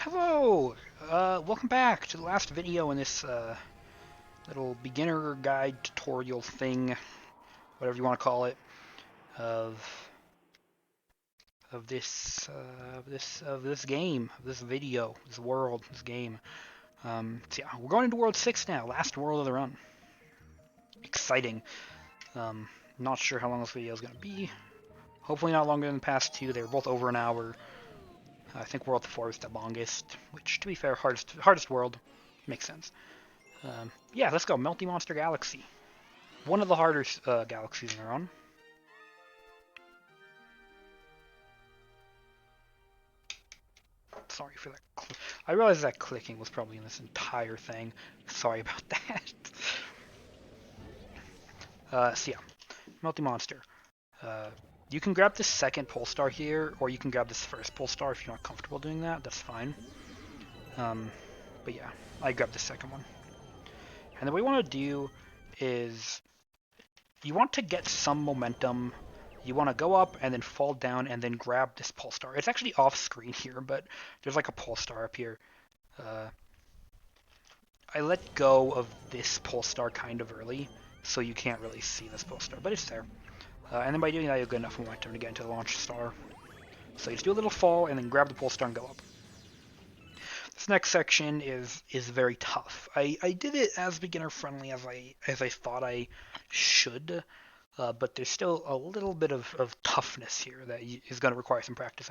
Hello! Welcome back to the last video in this little beginner guide tutorial thing, whatever you want to call it, of this game, of this video, this world, this game. So yeah, we're going into World 6 now, last world of the run. Exciting. Not sure how long this video is going to be. Hopefully not longer than the past two. They were both over an hour. I think World 4 is the longest, which, to be fair, hardest world. Makes sense. Yeah, let's go. Multi-Monster Galaxy. One of the harder galaxies in the run. Sorry for that. I realized that clicking was probably in this entire thing. Sorry about that. So yeah, Multi-Monster. Uh, you can grab this second pole star here, or you can grab this first pole star if you're not comfortable doing that. That's fine. But yeah, I grabbed the second one. And then what we want to do is you want to get some momentum. You want to go up and then fall down and then grab this pole star. It's actually off screen here, but there's like a pole star up here. I let go of this pole star kind of early, so you can't really see this pole star, but it's there. And then by doing that, you'll get enough momentum to get into the launch star. So you just do a little fall and then grab the pole star and go up. This next section is very tough. I did it as beginner friendly as I thought I should. But there's still a little bit of toughness here that is going to require some practice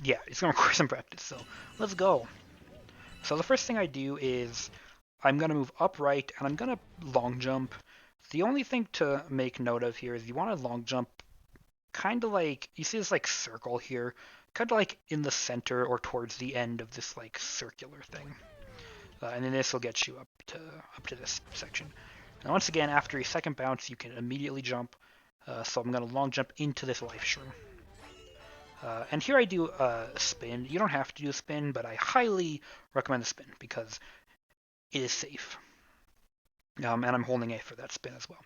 yeah, it's going to require some practice. So let's go. So the first thing I do is I'm going to move upright and I'm going to long jump. The only thing to make note of here is you want to long jump kind of like, you see this like circle here, kind of like in the center or towards the end of this like circular thing. And then this will get you up to this section. Now once again, after a second bounce, you can immediately jump. So I'm going to long jump into this life shroom. And here I do a spin. You don't have to do a spin, but I highly recommend the spin because it is safe. And I'm holding A for that spin as well.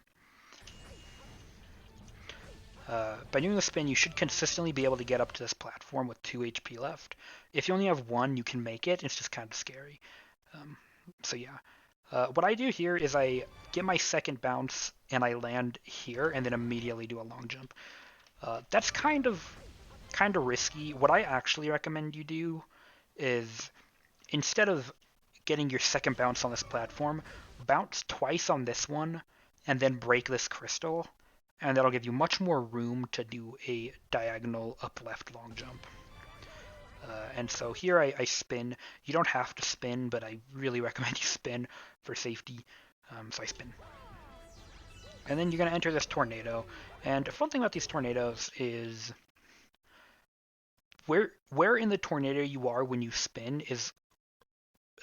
By doing the spin, you should consistently be able to get up to this platform with 2 HP left. If you only have 1, you can make it. It's just kind of scary. So yeah. What I do here is I get my second bounce and I land here and then immediately do a long jump. That's kind of risky. What I actually recommend you do is instead of getting your second bounce on this platform, bounce twice on this one and then break this crystal, and that'll give you much more room to do a diagonal up left long jump. And so here I spin. You don't have to spin, but I really recommend you spin for safety. So I spin. And then you're going to enter this tornado. And a fun thing about these tornadoes is where in the tornado you are when you spin is,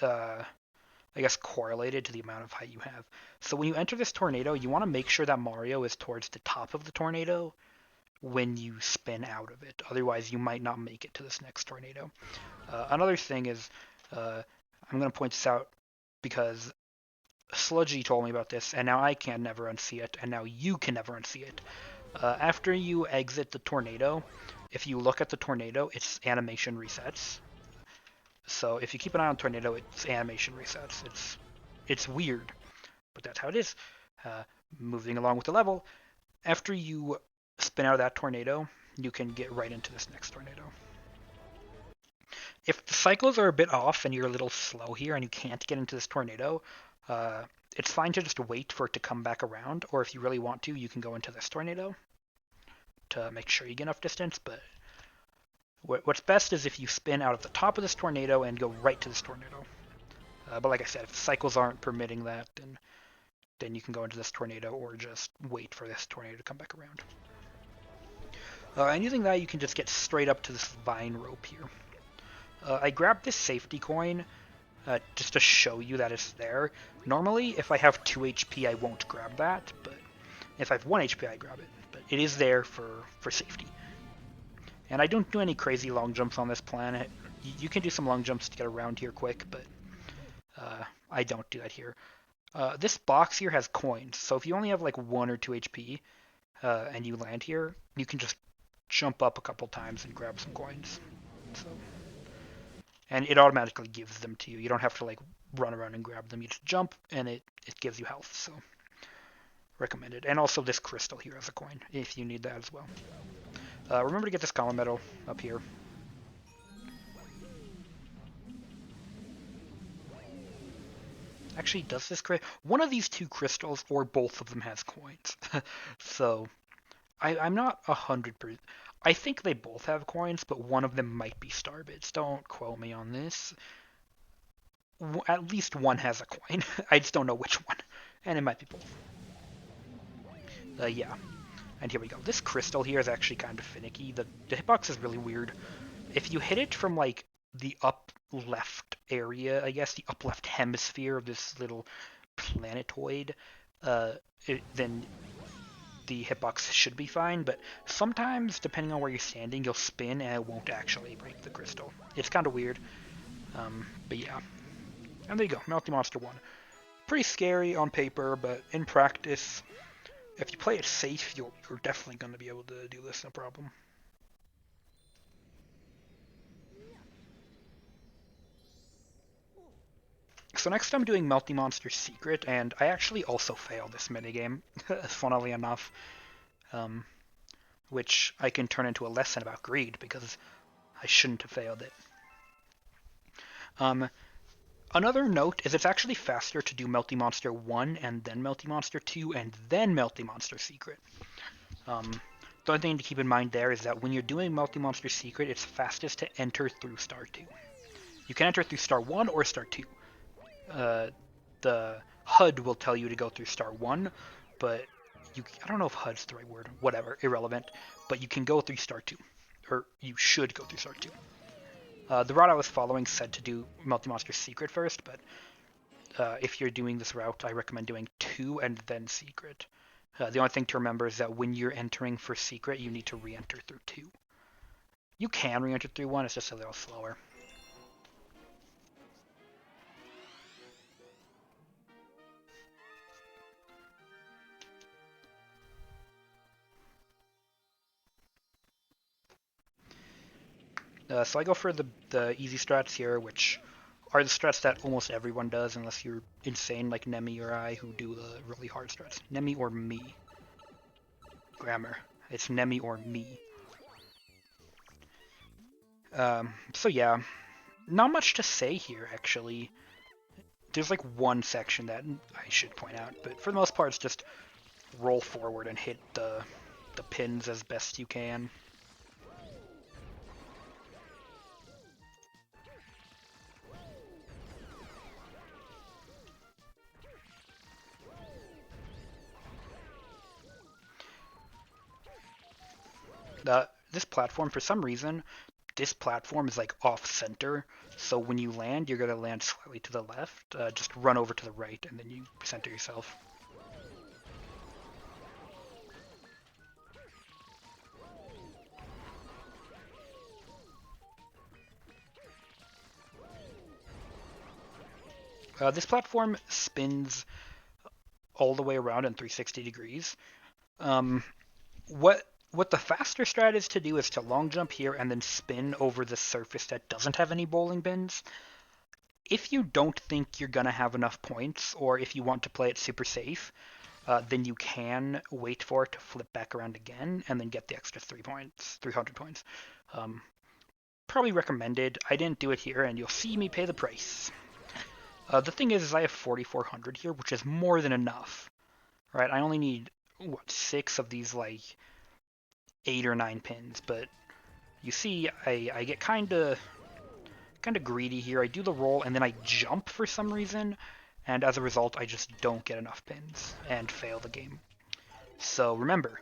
I guess, correlated to the amount of height you have. So when you enter this tornado, you want to make sure that Mario is towards the top of the tornado when you spin out of it. Otherwise, you might not make it to this next tornado. Another thing is, I'm going to point this out because Sludgy told me about this, and now I can never unsee it, and now you can never unsee it. After you exit the tornado, if you look at the tornado, its animation resets. So if you keep an eye on tornado, its animation resets. It's weird, but that's how it is. Moving along with the level, after you spin out of that tornado, you can get right into this next tornado. If the cycles are a bit off and you're a little slow here and you can't get into this tornado, it's fine to just wait for it to come back around, or if you really want to, you can go into this tornado to make sure you get enough distance, but what's best is if you spin out of the top of this tornado and go right to this tornado. But like I said, if the cycles aren't permitting that, then you can go into this tornado or just wait for this tornado to come back around. And using that, you can just get straight up to this vine rope here. I grabbed this safety coin just to show you that it's there. Normally, if I have 2 HP, I won't grab that, but if I have 1 HP, I grab it. But it is there for safety. And I don't do any crazy long jumps on this planet. You can do some long jumps to get around here quick, but I don't do that here. This box here has coins, so if you only have like 1 or 2 HP and you land here, you can just jump up a couple times and grab some coins. So, and it automatically gives them to you. You don't have to like run around and grab them. You just jump, and it gives you health. So, recommended. And also this crystal here as a coin, if you need that as well. Remember to get this column medal up here. Actually, does this one of these two crystals or both of them has coins? So I'm not 100%. I think they both have coins, but one of them might be star bits. Don't quote me on this. At least one has a coin. I just don't know which one, and it might be both. Yeah, and here we go. This crystal here is actually kind of finicky. The hitbox is really weird. If you hit it from like the up left area, I guess the up left hemisphere of this little planetoid, uh, then the hitbox should be fine, but sometimes, depending on where you're standing, you'll spin and it won't actually break the crystal. It's kind of weird, but yeah. And there you go, Melty Monster 1. Pretty scary on paper, but in practice, if you play it safe, you're definitely going to be able to do this, no problem. So next I'm doing Melty Monster Secret, and I actually also failed this minigame, funnily enough, um, which I can turn into a lesson about greed, because I shouldn't have failed it. Another note is it's actually faster to do Melty Monster 1 and then Melty Monster 2 and then Melty Monster Secret. The only thing to keep in mind there is that when you're doing Melty Monster Secret, it's fastest to enter through Star 2. You can enter through Star 1 or Star 2. The HUD will tell you to go through Star 1, but I don't know if HUD's the right word. Whatever, irrelevant. But you can go through Star 2. Or you should go through Star 2. The route I was following said to do Melty Monster Secret first, but if you're doing this route, I recommend doing 2 and then Secret. The only thing to remember is that when you're entering for Secret, you need to re-enter through 2. You can re-enter through 1, it's just a little slower. So I go for the easy strats here, which are the strats that almost everyone does, unless you're insane like Nemi or I, who do the really hard strats. Nemi or me. Grammar. It's Nemi or me. So yeah, not much to say here, actually. There's like one section that I should point out, but for the most part, it's just roll forward and hit the pins as best you can. This platform, for some reason, this platform is like off center, so when you land, you're gonna land slightly to the left. Just run over to the right, and then you center yourself. This platform spins all the way around in 360 degrees. Um, what the faster strat is to do is to long jump here and then spin over the surface that doesn't have any bowling pins. If you don't think you're gonna have enough points, or if you want to play it super safe, then you can wait for it to flip back around again and then get the extra 300 points. Probably recommended. I didn't do it here, and you'll see me pay the price. The thing is I have 4,400 here, which is more than enough. Right? I only need, 6 of these, like, 8 or 9 pins, but you see, I get kind of greedy here. I do the roll, and then I jump for some reason, and as a result, I just don't get enough pins and fail the game. So remember,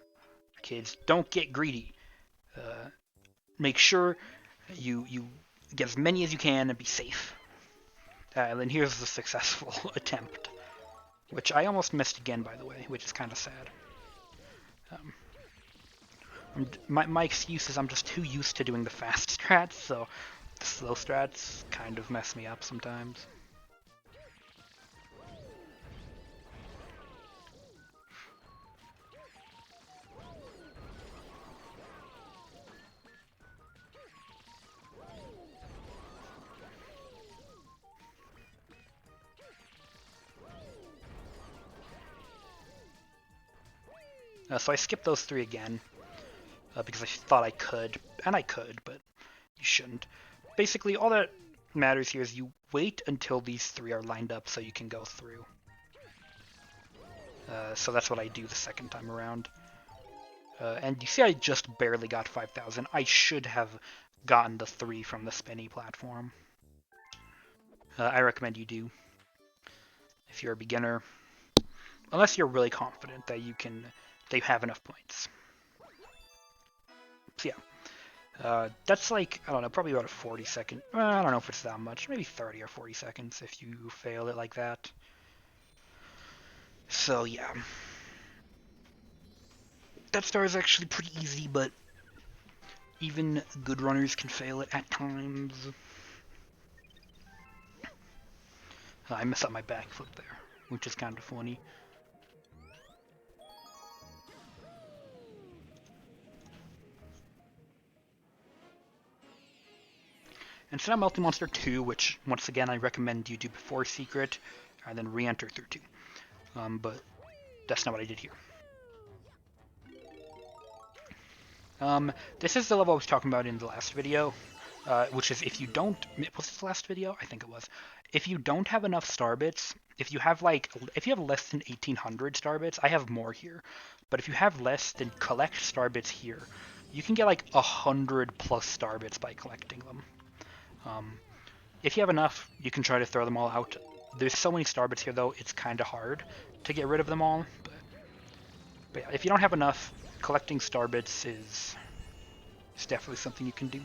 kids, don't get greedy. Make sure you get as many as you can and be safe. And then here's the successful attempt, which I almost missed again, by the way, which is kind of sad. My excuse is I'm just too used to doing the fast strats, so the slow strats kind of mess me up sometimes. So I skipped those 3 again because I thought I could, and I could, but you shouldn't. Basically, all that matters here is you wait until these 3 are lined up so you can go through. So that's what I do the second time around. And you see I just barely got 5,000. I should have gotten the 3 from the spinny platform. I recommend you do if you're a beginner. Unless you're really confident that they have enough points. So yeah. That's like, I don't know, probably about a 40-second. I don't know if it's that much. Maybe 30 or 40 seconds if you fail it like that. So yeah. That star is actually pretty easy, but even good runners can fail it at times. I messed up my backflip there, which is kind of funny. And so now Multi-Monster 2, which, once again, I recommend you do before Secret, and then re-enter through 2. But that's not what I did here. This is the level I was talking about in the last video, which is if you don't... Was this the last video? I think it was. If you don't have enough star bits, if you have less than 1,800 star bits, I have more here, but if you have less, then collect star bits here. You can get like 100 plus star bits by collecting them. If you have enough, you can try to throw them all out. There's so many star bits here, though, it's kind of hard to get rid of them all. But yeah, if you don't have enough, collecting star bits is definitely something you can do.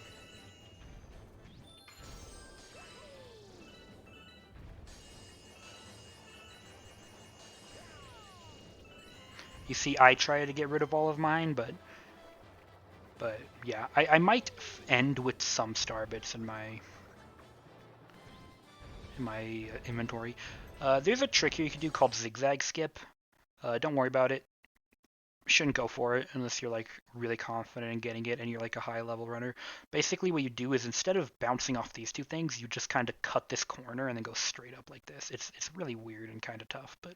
You see, I try to get rid of all of mine, but yeah, I might end with some star bits in my inventory. There's a trick here you can do called zigzag skip. Don't worry about it. Shouldn't go for it unless you're like really confident in getting it and you're like a high level runner. Basically what you do is instead of bouncing off these 2 things, you just kind of cut this corner and then go straight up like this. It's really weird and kind of tough, but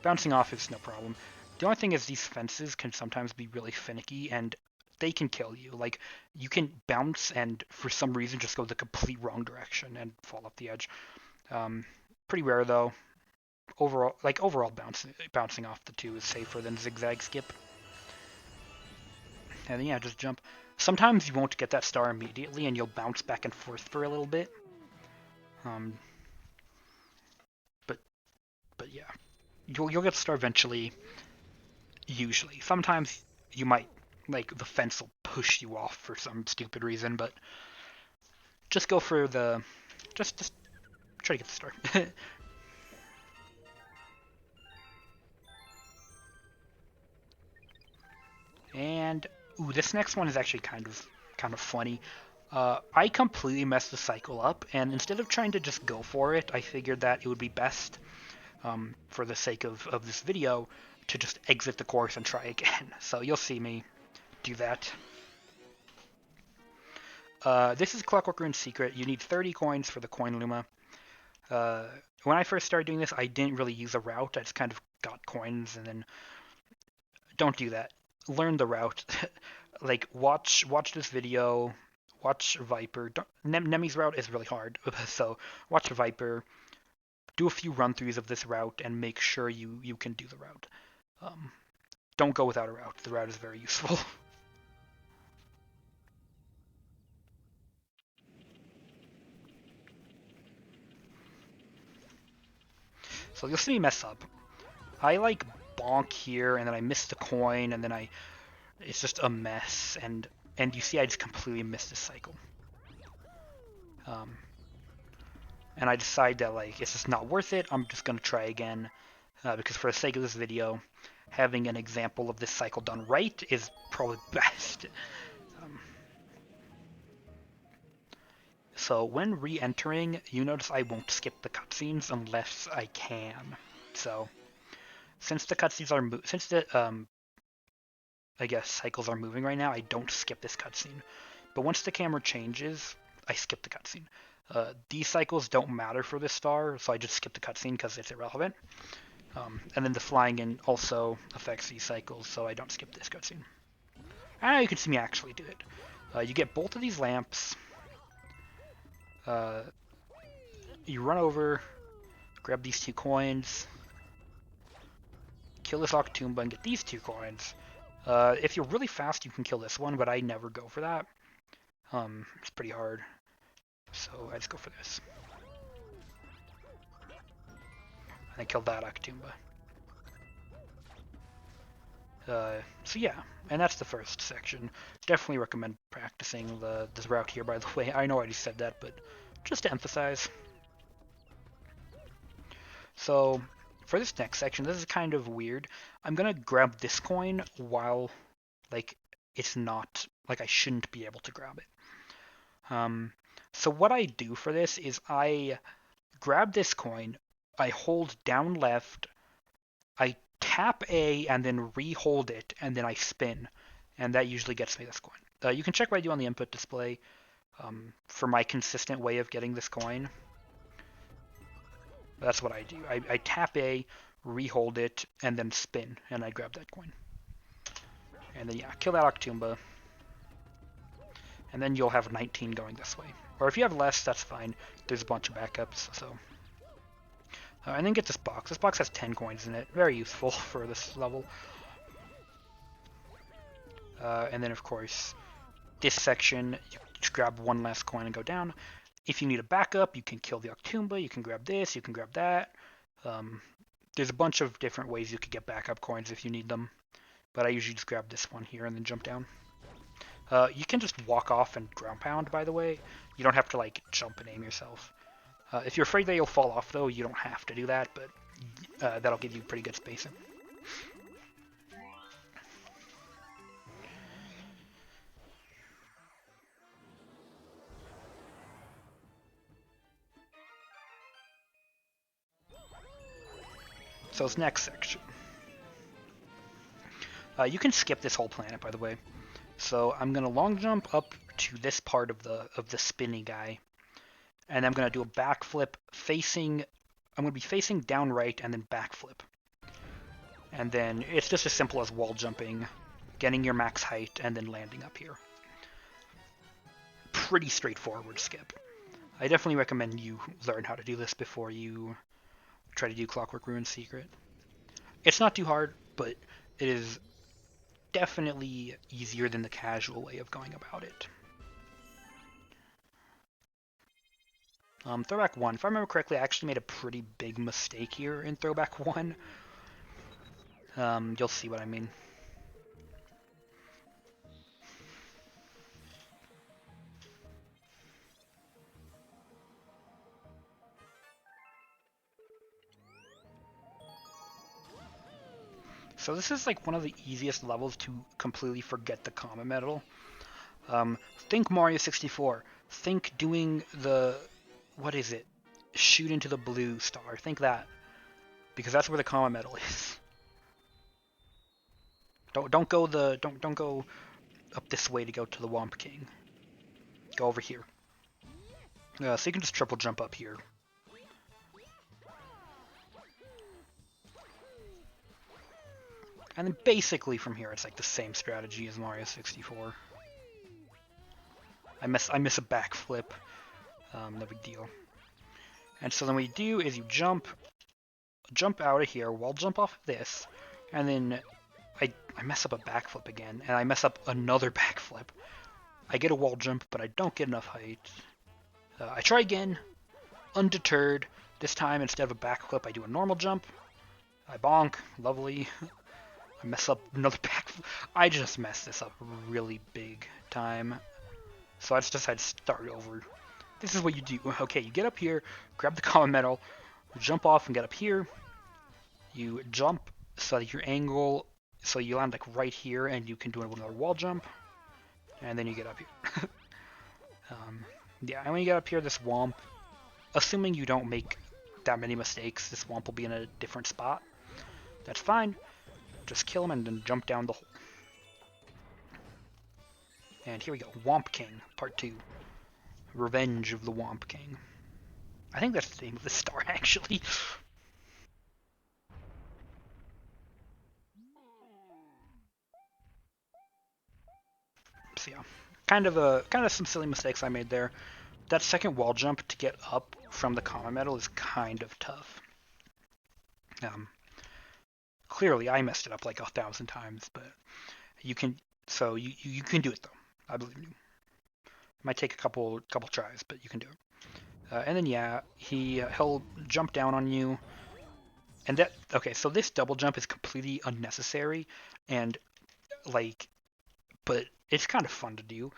bouncing off is no problem. The only thing is these fences can sometimes be really finicky and they can kill you. Like, you can bounce and for some reason just go the complete wrong direction and fall off the edge. Pretty rare though. Overall bouncing off the 2 is safer than zigzag skip. And then yeah, just jump. Sometimes you won't get that star immediately and you'll bounce back and forth for a little bit. But yeah. You'll get the star eventually, usually. Sometimes you might, like, the fence will push you off for some stupid reason, but just go for the... Just try to get the star. And ooh, this next one is actually kind of funny. I completely messed the cycle up, and instead of trying to just go for it, I figured that it would be best, for the sake of this video, to just exit the course and try again. So you'll see me do that. This is Clockwork Rune's secret. You need 30 coins for the coin Luma. When I first started doing this, I didn't really use a route. I just kind of got coins, and then don't do that. Learn the route. Like, watch this video, watch Viper. Nemi's route is really hard, so watch Viper, do a few run-throughs of this route, and make sure you can do the route. Don't go without a route. The route is very useful. So you'll see me mess up. I like bonk here, and then I miss the coin, and then it's just a mess, and you see I just completely missed this cycle. And I decide that, like, it's just not worth it. I'm just gonna try again, because for the sake of this video, having an example of this cycle done right is probably best. So when re-entering, you notice I won't skip the cutscenes unless I can. So since the cutscenes are since the I guess cycles are moving right now, I don't skip this cutscene. But once the camera changes, I skip the cutscene. These cycles don't matter for this star, so I just skip the cutscene because it's irrelevant. And then the flying in also affects these cycles, so I don't skip this cutscene. And now you can see me actually do it. You get both of these lamps. You run over, grab these 2 coins, kill this Octoomba, and get these 2 coins. If you're really fast, you can kill this one, but I never go for that. It's pretty hard, so I just go for this. And I killed that Octoomba. So yeah, and that's the first section. Definitely recommend practicing this route here, by the way. I know I already said that, but just to emphasize. So for this next section, this is kind of weird. I'm gonna grab this coin while, like, it's not, like, I shouldn't be able to grab it. So what I do for this is I grab this coin, I hold down left, I tap A and then re-hold it, and then I spin, and that usually gets me this coin. You can check what I do on the input display for my consistent way of getting this coin. That's what I do. I tap A, re-hold it, and then spin, and I grab that coin. And then, yeah, kill that Octoomba. And then you'll have 19 going this way. Or if you have less, that's fine. There's a bunch of backups, so... and then get this box. This box has 10 coins in it. Very useful for this level. And then, of course, this section, you just grab one last coin and go down. If you need a backup, you can kill the Octoomba, you can grab this, you can grab that. There's a bunch of different ways you could get backup coins if you need them. But I usually just grab this one here and then jump down. You can just walk off and ground pound, by the way. You don't have to, like, jump and aim yourself. If you're afraid that you'll fall off, though, you don't have to do that, but that'll give you pretty good spacing. So this next section. You can skip this whole planet, by the way. So I'm gonna long jump up to this part of the spinny guy, and I'm gonna do a backflip facing. I'm gonna be facing down right and then backflip. And then it's just as simple as wall jumping, getting your max height, and then landing up here. Pretty straightforward skip. I definitely recommend you learn how to do this before you try to do Clockwork Ruin Secret. It's not too hard, but it is definitely easier than the casual way of going about it. Throwback 1. If I remember correctly, I actually made a pretty big mistake here in Throwback 1. You'll see what I mean. So this is like one of the easiest levels to completely forget the Comet Medal. Think Mario 64. Think doing the... what is it? Shoot into the blue star. Think that. Because that's where the Comet Medal is. Don't go up this way to go to the Womp King. Go over here. So you can just triple jump up here. And then basically from here it's like the same strategy as Mario 64. I miss a backflip. No big deal. And so then what you do is you jump out of here, wall jump off of this, and then I mess up a backflip again, and I mess up another backflip. I get a wall jump, but I don't get enough height. I try again, undeterred. This time, instead of a backflip, I do a normal jump. I bonk, lovely. I mess up another backflip. I just messed this up really big time. So I just decided to start over. This is what you do. Okay, you get up here, grab the Comet Medal, jump off and get up here. You jump so that your angle, so you land like right here, and you can do another wall jump, and then you get up here. Yeah, and when you get up here, this Womp, assuming you don't make that many mistakes, this Womp will be in a different spot. That's fine. Just kill him and then jump down the hole. And here we go, Womp King, Part 2. Revenge of the Womp King. I think that's the name of the star, actually. So yeah, kind of some silly mistakes I made there. That second wall jump to get up from the common metal is kind of tough. Um, Clearly, I messed it up like 1,000 times, but you can. So you can do it though. I believe in you. It might take a couple tries, but you can do it. And then yeah, he'll jump down on you, and that okay. So this double jump is completely unnecessary, and like, but it's kind of fun to do.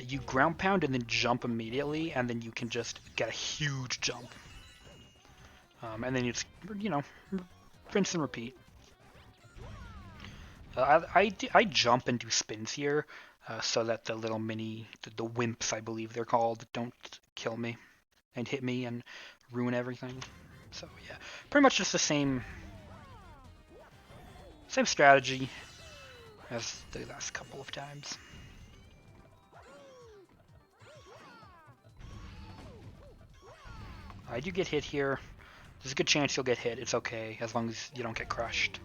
You ground pound and then jump immediately, and then you can just get a huge jump. And then you just, rinse and repeat. I jump and do spins here, so that the little the wimps, I believe they're called, don't kill me and hit me and ruin everything. So yeah, pretty much just the same strategy as the last couple of times. I do get hit here. There's a good chance you'll get hit. It's okay, as long as you don't get crushed.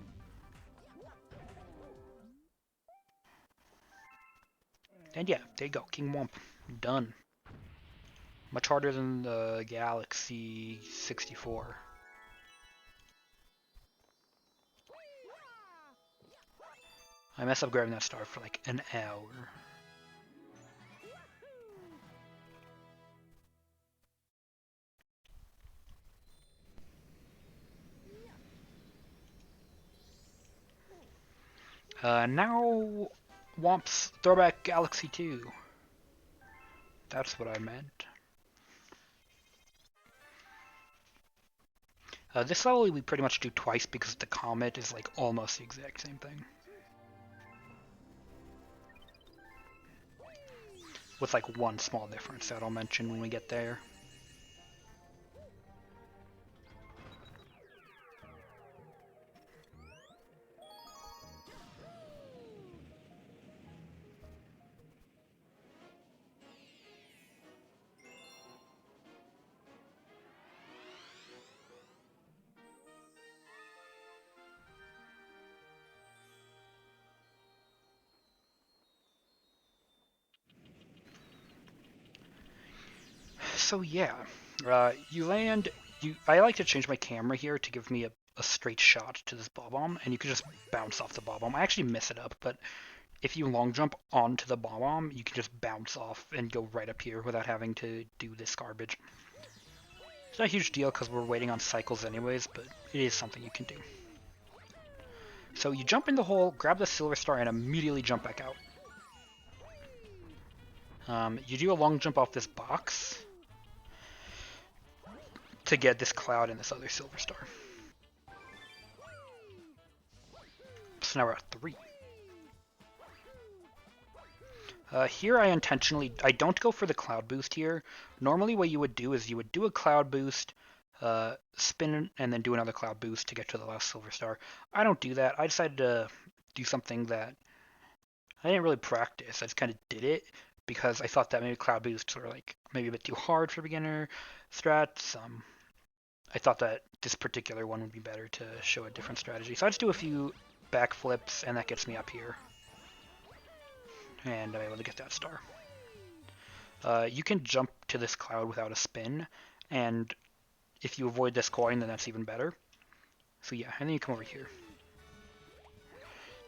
And yeah, there you go, King Womp. Done. Much harder than the Galaxy 64. I messed up grabbing that star for like an hour. Now, Womp's Throwback Galaxy 2. That's what I meant. This level we pretty much do twice because the comet is like almost the exact same thing. With like one small difference that I'll mention when we get there. So yeah, you land. I like to change my camera here to give me a straight shot to this bomb, and you can just bounce off the bomb. I actually mess it up, but if you long jump onto the bomb, you can just bounce off and go right up here without having to do this garbage. It's not a huge deal because we're waiting on cycles anyways, but it is something you can do. So you jump in the hole, grab the silver star, and immediately jump back out. You do a long jump off this box to get this cloud and this other silver star. So now we're at 3. Here I don't go for the cloud boost here. Normally what you would do is you would do a cloud boost, spin, and then do another cloud boost to get to the last silver star. I don't do that. I decided to do something that I didn't really practice. I just kind of did it because I thought that maybe cloud boosts were like maybe a bit too hard for beginner strats. I thought that this particular one would be better to show a different strategy. So I just do a few backflips, and that gets me up here. And I'm able to get that star. You can jump to this cloud without a spin, and if you avoid this coin, then that's even better. So yeah, and then you come over here.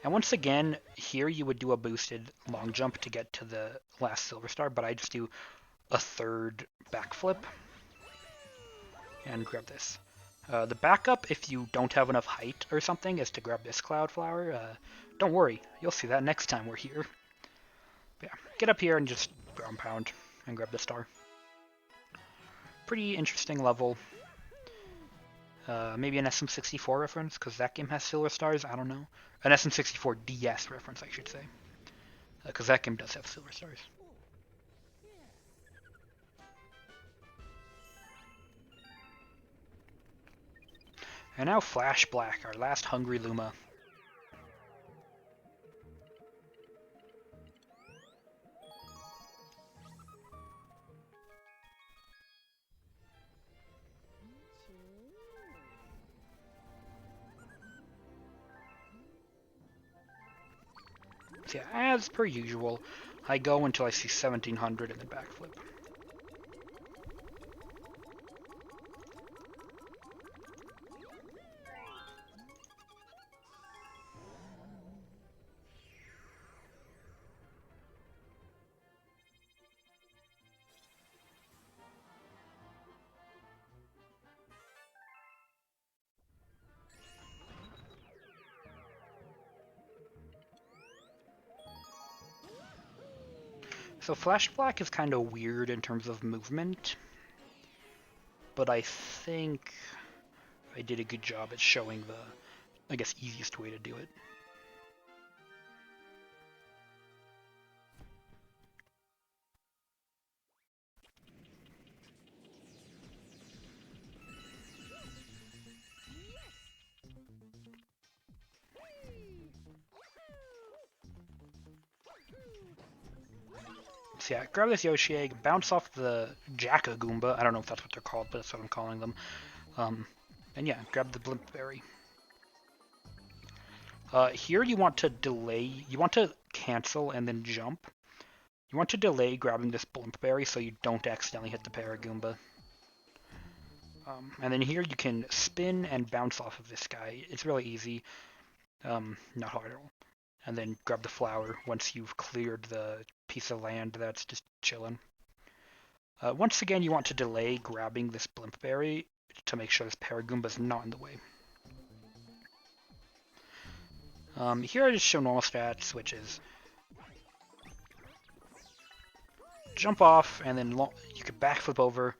And once again, here you would do a boosted long jump to get to the last silver star, but I just do a third backflip and grab this. The backup, if you don't have enough height or something, is to grab this cloud flower. Don't worry, you'll see that next time we're here. But yeah, get up here and just ground pound and grab the star. Pretty interesting level. Maybe an SM64 reference, because that game has silver stars, I don't know. An SM64 DS reference, I should say. Because that game does have silver stars. And now Flash Black, our last hungry Luma. So yeah, as per usual, I go until I see 1700 and then backflip. So Flash Black is kind of weird in terms of movement, but I think I did a good job at showing the, I guess, easiest way to do it. So yeah, grab this Yoshi egg, bounce off the Jacka Goomba. I don't know if that's what they're called, but that's what I'm calling them. And yeah, grab the Blimp Berry. Here you want to delay, you want to cancel and then jump. You want to delay grabbing this Blimp Berry so you don't accidentally hit the Paragoomba. And then here you can spin and bounce off of this guy. It's really easy, not hard at all. And then grab the flower once you've cleared the piece of land that's just chilling. Once again, you want to delay grabbing this Blimp Berry to make sure this Paragoomba's not in the way. Here I just show normal stats, which is jump off, and then you can backflip over,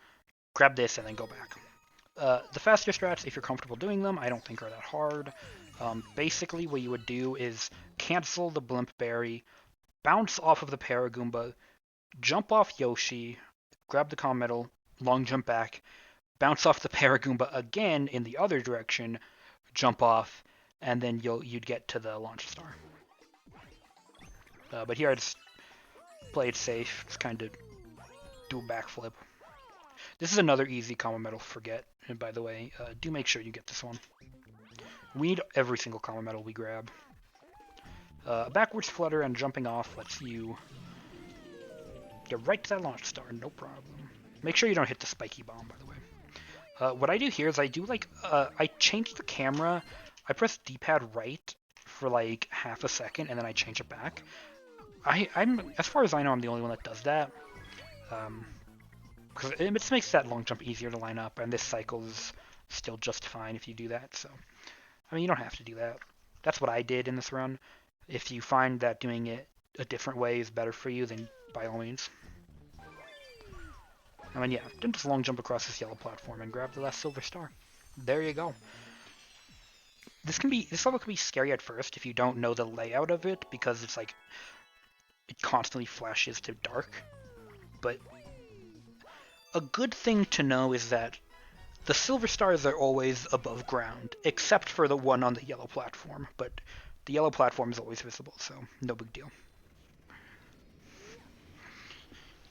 grab this, and then go back. The faster strats, if you're comfortable doing them, I don't think are that hard. Basically, what you would do is cancel the Blimp Berry, bounce off of the Paragoomba, jump off Yoshi, grab the Comm Medal, long jump back, bounce off the Paragoomba again in the other direction, jump off, and then you'd get to the launch star. But here I just play it safe, just kind of do a backflip. This is another easy Comm Medal forget, and by the way, do make sure you get this one. We need every single Comm Medal we grab. Backwards flutter and jumping off lets you get right to that launch star, no problem. Make sure you don't hit the spiky bomb, by the way. What I do here is I change the camera. I press D-pad right for like half a second, and then I change it back. I'm as far as I know, I'm the only one that does that. Because it just makes that long jump easier to line up, and this cycle is still just fine if you do that. So, I mean, you don't have to do that. That's what I did in this run. If you find that doing it a different way is better for you, then by all means. I mean, yeah, then just long jump across this yellow platform and grab the last silver star. There you go. This level can be scary at first if you don't know the layout of it, because it's like it constantly flashes to dark. But a good thing to know is that the silver stars are always above ground, except for the one on the yellow platform, but the yellow platform is always visible, so no big deal.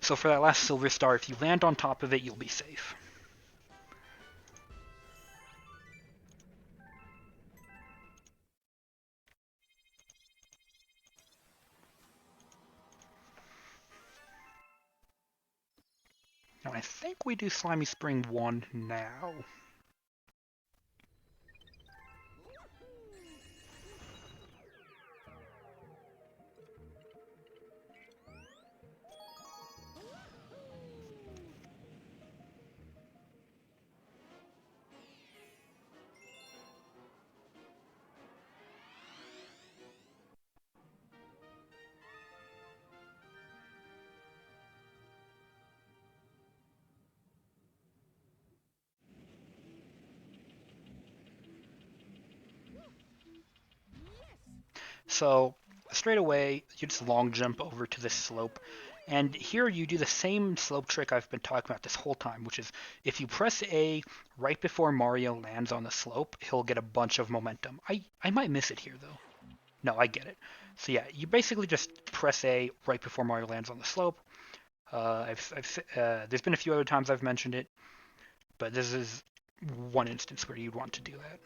So for that last silver star, if you land on top of it, you'll be safe. Now I think we do Slimy Spring 1 now. So straight away, you just long jump over to this slope. And here you do the same slope trick I've been talking about this whole time, which is if you press A right before Mario lands on the slope, he'll get a bunch of momentum. I might miss it here, though. No, I get it. So yeah, you basically just press A right before Mario lands on the slope. There's been a few other times I've mentioned it, but this is one instance where you'd want to do that.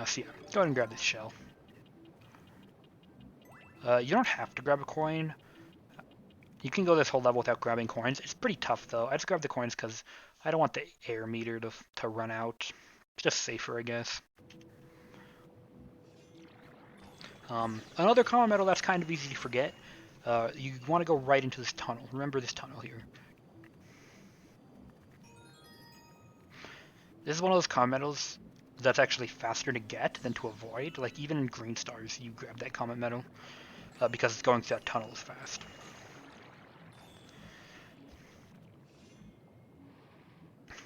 So yeah, go ahead and grab this shell. You don't have to grab a coin. You can go this whole level without grabbing coins. It's pretty tough though. I just grabbed the coins because I don't want the air meter to run out. It's just safer, I guess. Another common medal that's kind of easy to forget. You want to go right into this tunnel. Remember this tunnel here. This is one of those common medals that's actually faster to get than to avoid. Like even in green stars, you grab that common medal because it's going through that tunnel is fast.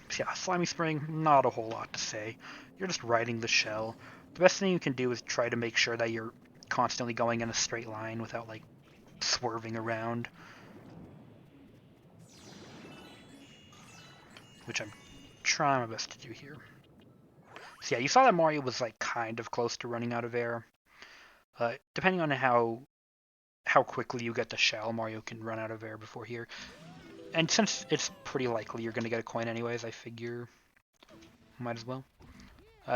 So yeah, Slimy Spring, not a whole lot to say. You're just riding the shell. The best thing you can do is try to make sure that you're constantly going in a straight line without like swerving around, which I'm trying my best to do here. So yeah, you saw that Mario was like kind of close to running out of air. Depending on how quickly you get the shell, Mario can run out of air before here. And since it's pretty likely you're going to get a coin anyways, I figure might as well.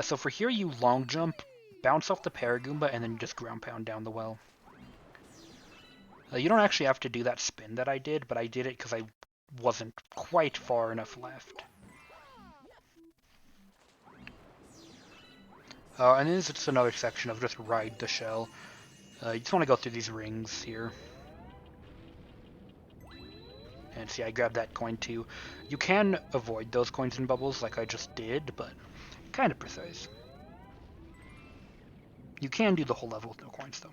So for here, you long jump, bounce off the Paragoomba, and then just ground pound down the well. You don't actually have to do that spin that I did, but I did it because I wasn't quite far enough left. And then it's another section of just ride the shell. You just want to go through these rings here. And see, I grabbed that coin too. You can avoid those coins and bubbles like I just did, but kind of precise. You can do the whole level with no coins though.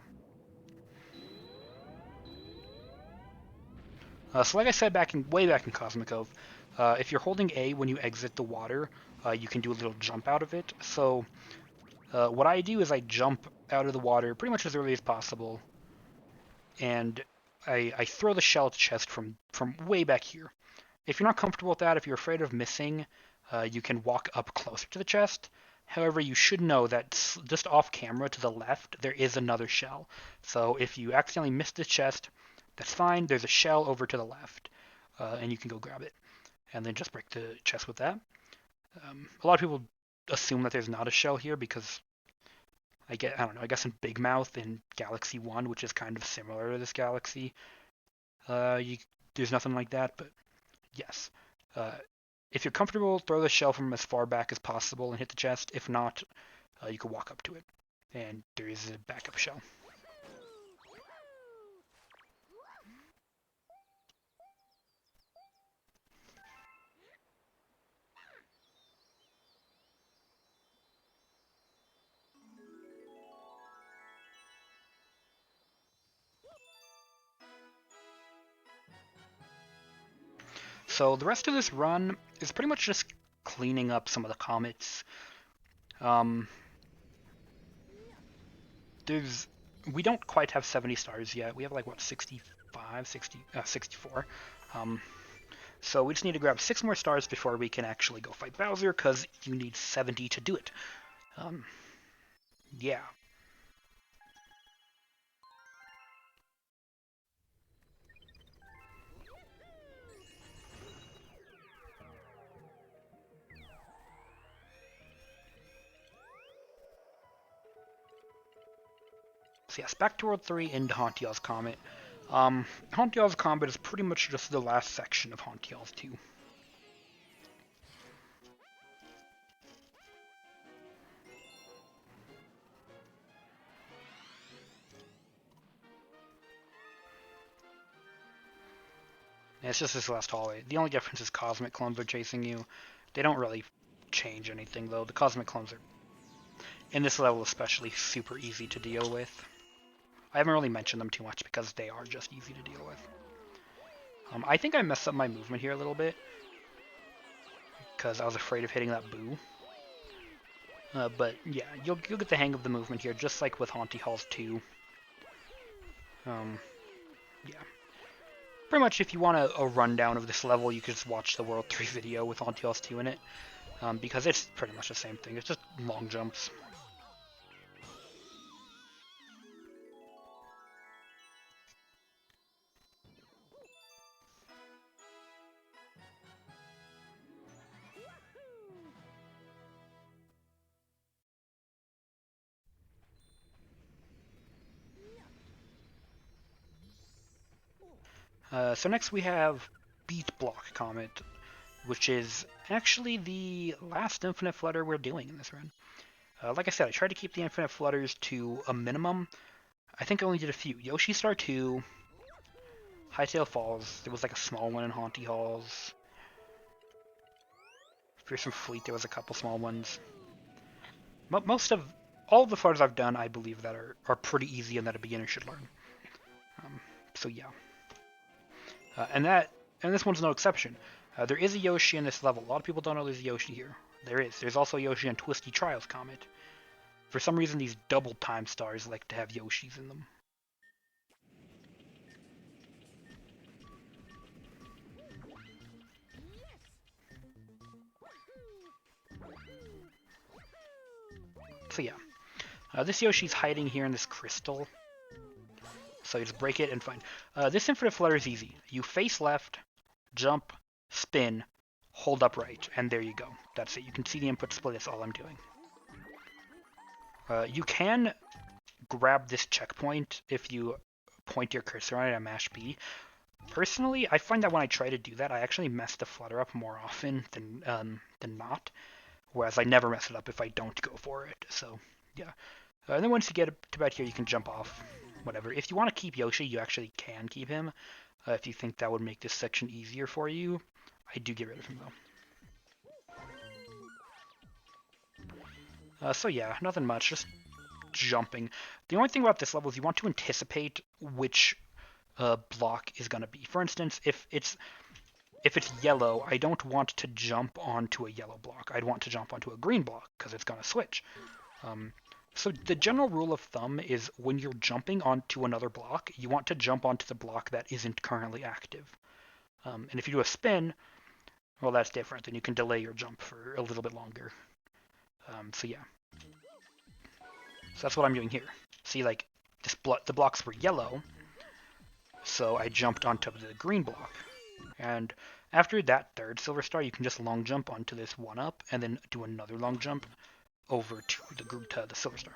So like I said way back in Cosmic Cove, if you're holding A when you exit the water, you can do a little jump out of it. So what I do is I jump out of the water pretty much as early as possible, and I throw the shell chest from way back here. If you're not comfortable with that, if you're afraid of missing, you can walk up closer to the chest. However, you should know that just off camera to the left, there is another shell. So if you accidentally miss the chest, that's fine. There's a shell over to the left, and you can go grab it, and then just break the chest with that. A lot of people assume that there's not a shell here because I don't know. I guess in Big Mouth in Galaxy 1, which is kind of similar to this galaxy, there's nothing like that. But yes, if you're comfortable, throw the shell from as far back as possible and hit the chest. If not, you can walk up to it, and there is a backup shell. So the rest of this run is pretty much just cleaning up some of the comets. Um, there's we don't quite have 70 stars yet. We have like what 65, 64. Um, so we just need to grab 6 more stars before we can actually go fight Bowser, because you need 70 to do it. Yeah. So yes, back to World 3 into Hauntiel's Comet. Hauntiel's Comet is pretty much just the last section of Hauntiel's 2. And it's just this last hallway. The only difference is Cosmic Clones are chasing you. They don't really change anything, though. The Cosmic Clones are, in this level especially, super easy to deal with. I haven't really mentioned them too much because they are just easy to deal with. I think I messed up my movement here a little bit because I was afraid of hitting that boo. But yeah, you'll get the hang of the movement here, just like with Haunty Halls 2. Yeah. Pretty much, if you want a rundown of this level, you can just watch the World 3 video with Haunty Halls 2 in it, because it's pretty much the same thing. It's just long jumps. So next we have Beat Block Comet, which is actually the last infinite flutter we're doing in this run. Like I said, I tried to keep the infinite flutters to a minimum. I think I only did a few. Yoshi Star 2, Hightail Falls, there was like a small one in Haunty Halls. Fearsome Fleet, there was a couple small ones. Most of all of the flutters I've done, I believe that are pretty easy and that a beginner should learn. Um, so yeah, and this one's no exception. There is a Yoshi in this level. A lot of people don't know there's a Yoshi here. There is. There's also a Yoshi on Twisty Trials Comet. For some reason, these double time stars like to have Yoshis in them. So yeah, this Yoshi's hiding here in this crystal. So you just break it and find. This infinite flutter is easy. You face left, jump, spin, hold up right, and there you go. That's it. You can see the input display. That's all I'm doing. You can grab this checkpoint if you point your cursor on it and mash B. Personally, I find that when I try to do that, I actually mess the flutter up more often than not. Whereas I never mess it up if I don't go for it. So yeah. And then once you get to about here, you can jump off. Whatever. If you want to keep Yoshi, you actually can keep him. If you think that would make this section easier for you, I do get rid of him though. So yeah, nothing much. Just jumping. The only thing about this level is you want to anticipate which block is going to be. For instance, if it's yellow, I don't want to jump onto a yellow block. I'd want to jump onto a green block because it's going to switch. So the general rule of thumb is when you're jumping onto another block, you want to jump onto the block that isn't currently active. And if you do a spin, well, that's different. Then you can delay your jump for a little bit longer. So yeah. So that's what I'm doing here. See, like, the blocks were yellow, so I jumped onto the green block. And after that third silver star, you can just long jump onto this one up, and then do another long jump over to the silver star.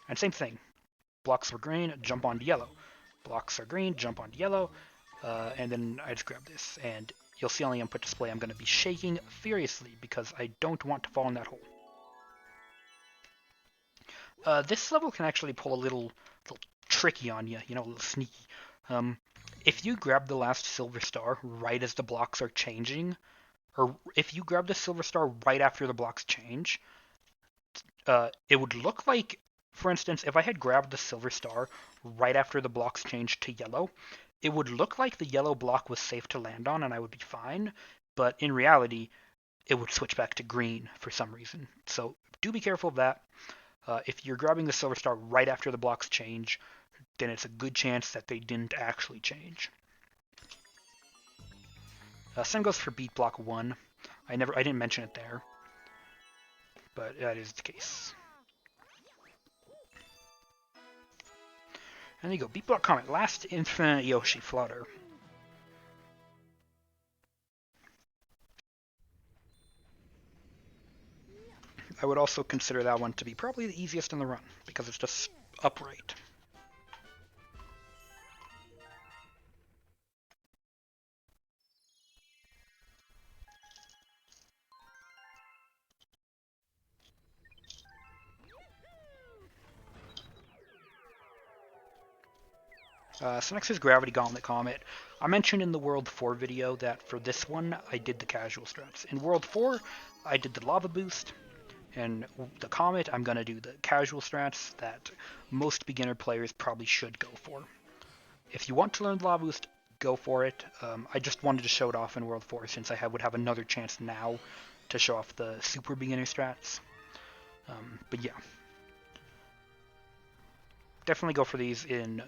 And same thing. Blocks are green, jump onto yellow. Blocks are green, jump onto yellow. And then I just grab this. And you'll see on the input display I'm going to be shaking furiously because I don't want to fall in that hole. This level can actually pull a little tricky on you, a little sneaky. If you grab the last silver star right as the blocks are changing, or if you grab the silver star right after the blocks change, it would look like, for instance, if I had grabbed the silver star right after the blocks changed to yellow, it would look like the yellow block was safe to land on and I would be fine, but in reality, it would switch back to green for some reason. So do be careful of that. If you're grabbing the silver star right after the blocks change, then it's a good chance that they didn't actually change. Same goes for beat block 1. I didn't mention it there, but that is the case. And there you go, beat block comet, last infinite Yoshi flutter. I would also consider that one to be probably the easiest in the run, because it's just upright. So next is Gravity Gauntlet Comet. I mentioned in the World 4 video that for this one, I did the casual strats. In World 4, I did the Lava Boost. In the Comet, I'm going to do the casual strats that most beginner players probably should go for. If you want to learn the Lava Boost, go for it. I just wanted to show it off in World 4 since I would have another chance now to show off the super beginner strats. But yeah. Definitely go for these in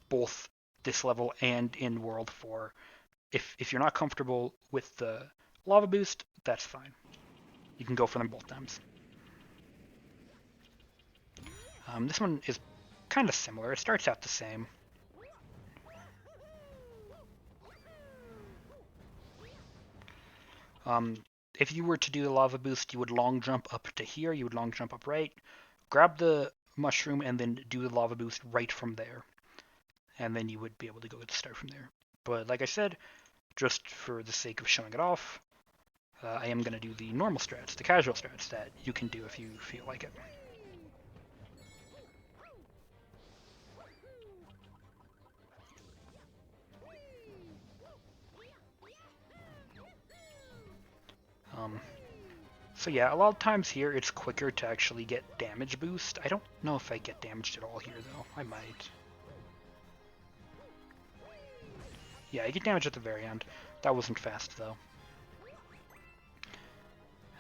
both this level and in World 4. If you're not comfortable with the Lava Boost, that's fine. You can go for them both times. This one is kind of similar. It starts out the same. If you were to do the Lava Boost, you would long jump up to here. You would long jump up right, grab the mushroom, and then do the Lava Boost right from there. and then you would be able to go to start from there. But like I said, just for the sake of showing it off, I am going to do the normal strats, the casual strats that you can do if you feel like it. So yeah, a lot of times here it's quicker to actually get damage boost. I don't know if I get damaged at all here though. I might. Yeah, I get damage at the very end. That wasn't fast though.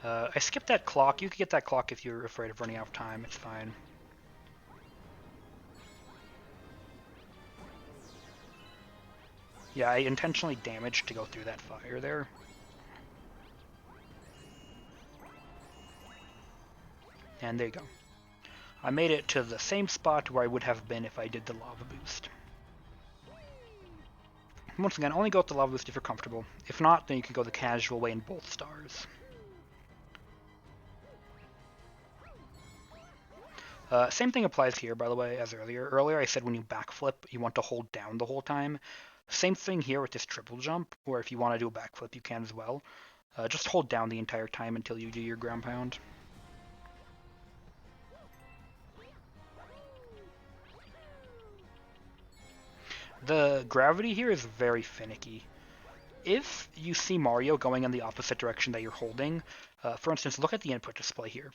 I skipped that clock. You could get that clock if you're afraid of running out of time. It's fine. Yeah, I intentionally damaged to go through that fire there. And there you go. I made it to the same spot where I would have been if I did the lava boost. Once again, only go with the lava boost if you're comfortable. If not, then you can go the casual way in both stars. Same thing applies here, by the way, as earlier. Earlier I said when you backflip, you want to hold down the whole time. Same thing here with this triple jump, where if you want to do a backflip, you can as well. Just hold down the entire time until you do your ground pound. The gravity here is very finicky. If you see Mario going in the opposite direction that you're holding, for instance, look at the input display here.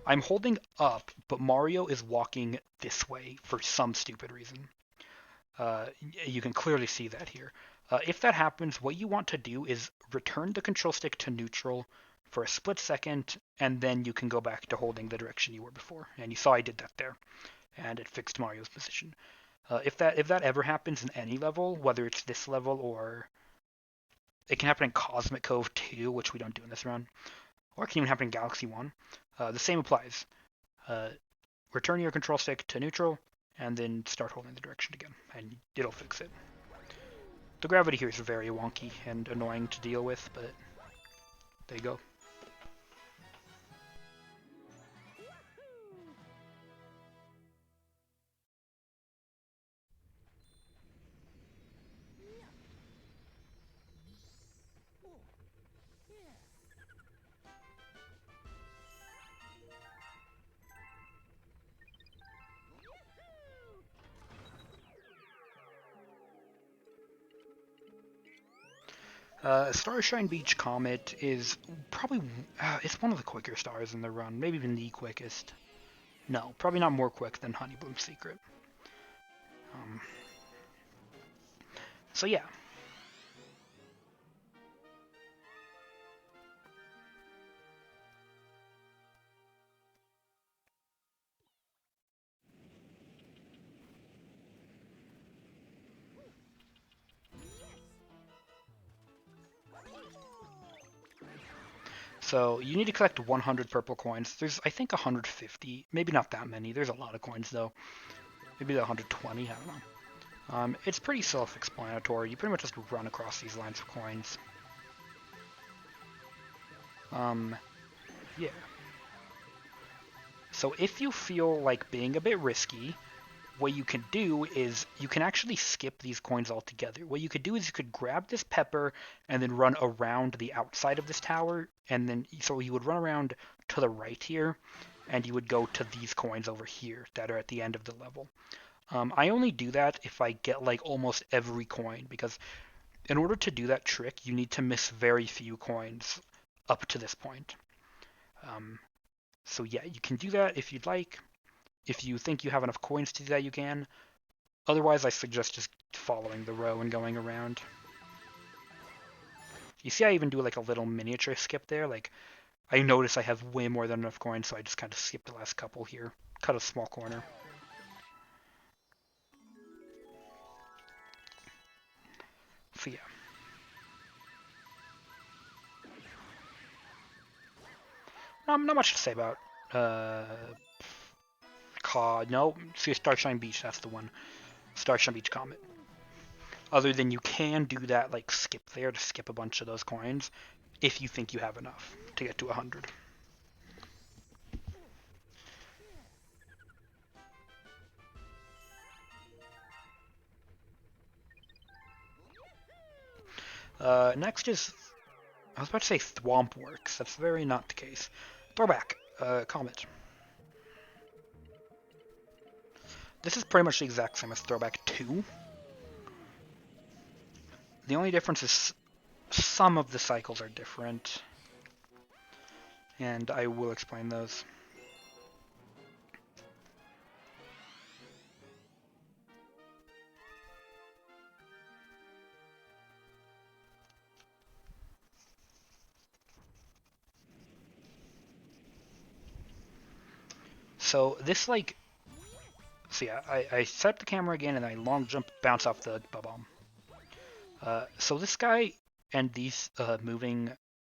I'm holding up, but Mario is walking this way for some stupid reason. You can clearly see that here. If that happens, what you want to do is return the control stick to neutral for a split second, and then you can go back to holding the direction you were before. And you saw I did that there, and it fixed Mario's position. If that ever happens in any level, whether it's this level or it can happen in Cosmic Cove 2, which we don't do in this run, or it can even happen in Galaxy 1, the same applies. Return your control stick to neutral, and then start holding the direction again, and it'll fix it. The gravity here is very wonky and annoying to deal with, but there you go. Starshine Beach Comet is probably, it's one of the quicker stars in the run, maybe even the quickest. No, probably not more quick than Honeybloom's Secret. Um, so yeah. So you need to collect 100 purple coins. There's, I think, 150. Maybe not that many. There's a lot of coins, though. Maybe 120, I don't know. It's pretty self-explanatory. You pretty much just run across these lines of coins. Yeah. So if you feel like being a bit risky, what you can do is you can actually skip these coins altogether. What you could do is you could grab this pepper and then run around the outside of this tower, and then so you would run around to the right here, and you would go to these coins over here that are at the end of the level. I only do that if I get like almost every coin, because in order to do that trick, you need to miss very few coins up to this point. So yeah, you can do that if you'd like. If you think you have enough coins to do that, you can. Otherwise, I suggest just following the row and going around. You see I even do like a little miniature skip there. Like, I notice I have way more than enough coins, so I just kind of skip the last couple here. Cut a small corner. So yeah. Not much to say about no, see Starshine Beach, that's the one. Starshine Beach Comet. Other than you can do that, like skip there to skip a bunch of those coins if you think you have enough to get to 100. Next is, I was about to say Thwomp Works. That's very not the case. Throwback, Comet. This is pretty much the exact same as Throwback 2. The only difference is some of the cycles are different, and I will explain those. So this so yeah, I set up the camera again and I long jump, bounce off the bomb. So this guy and these moving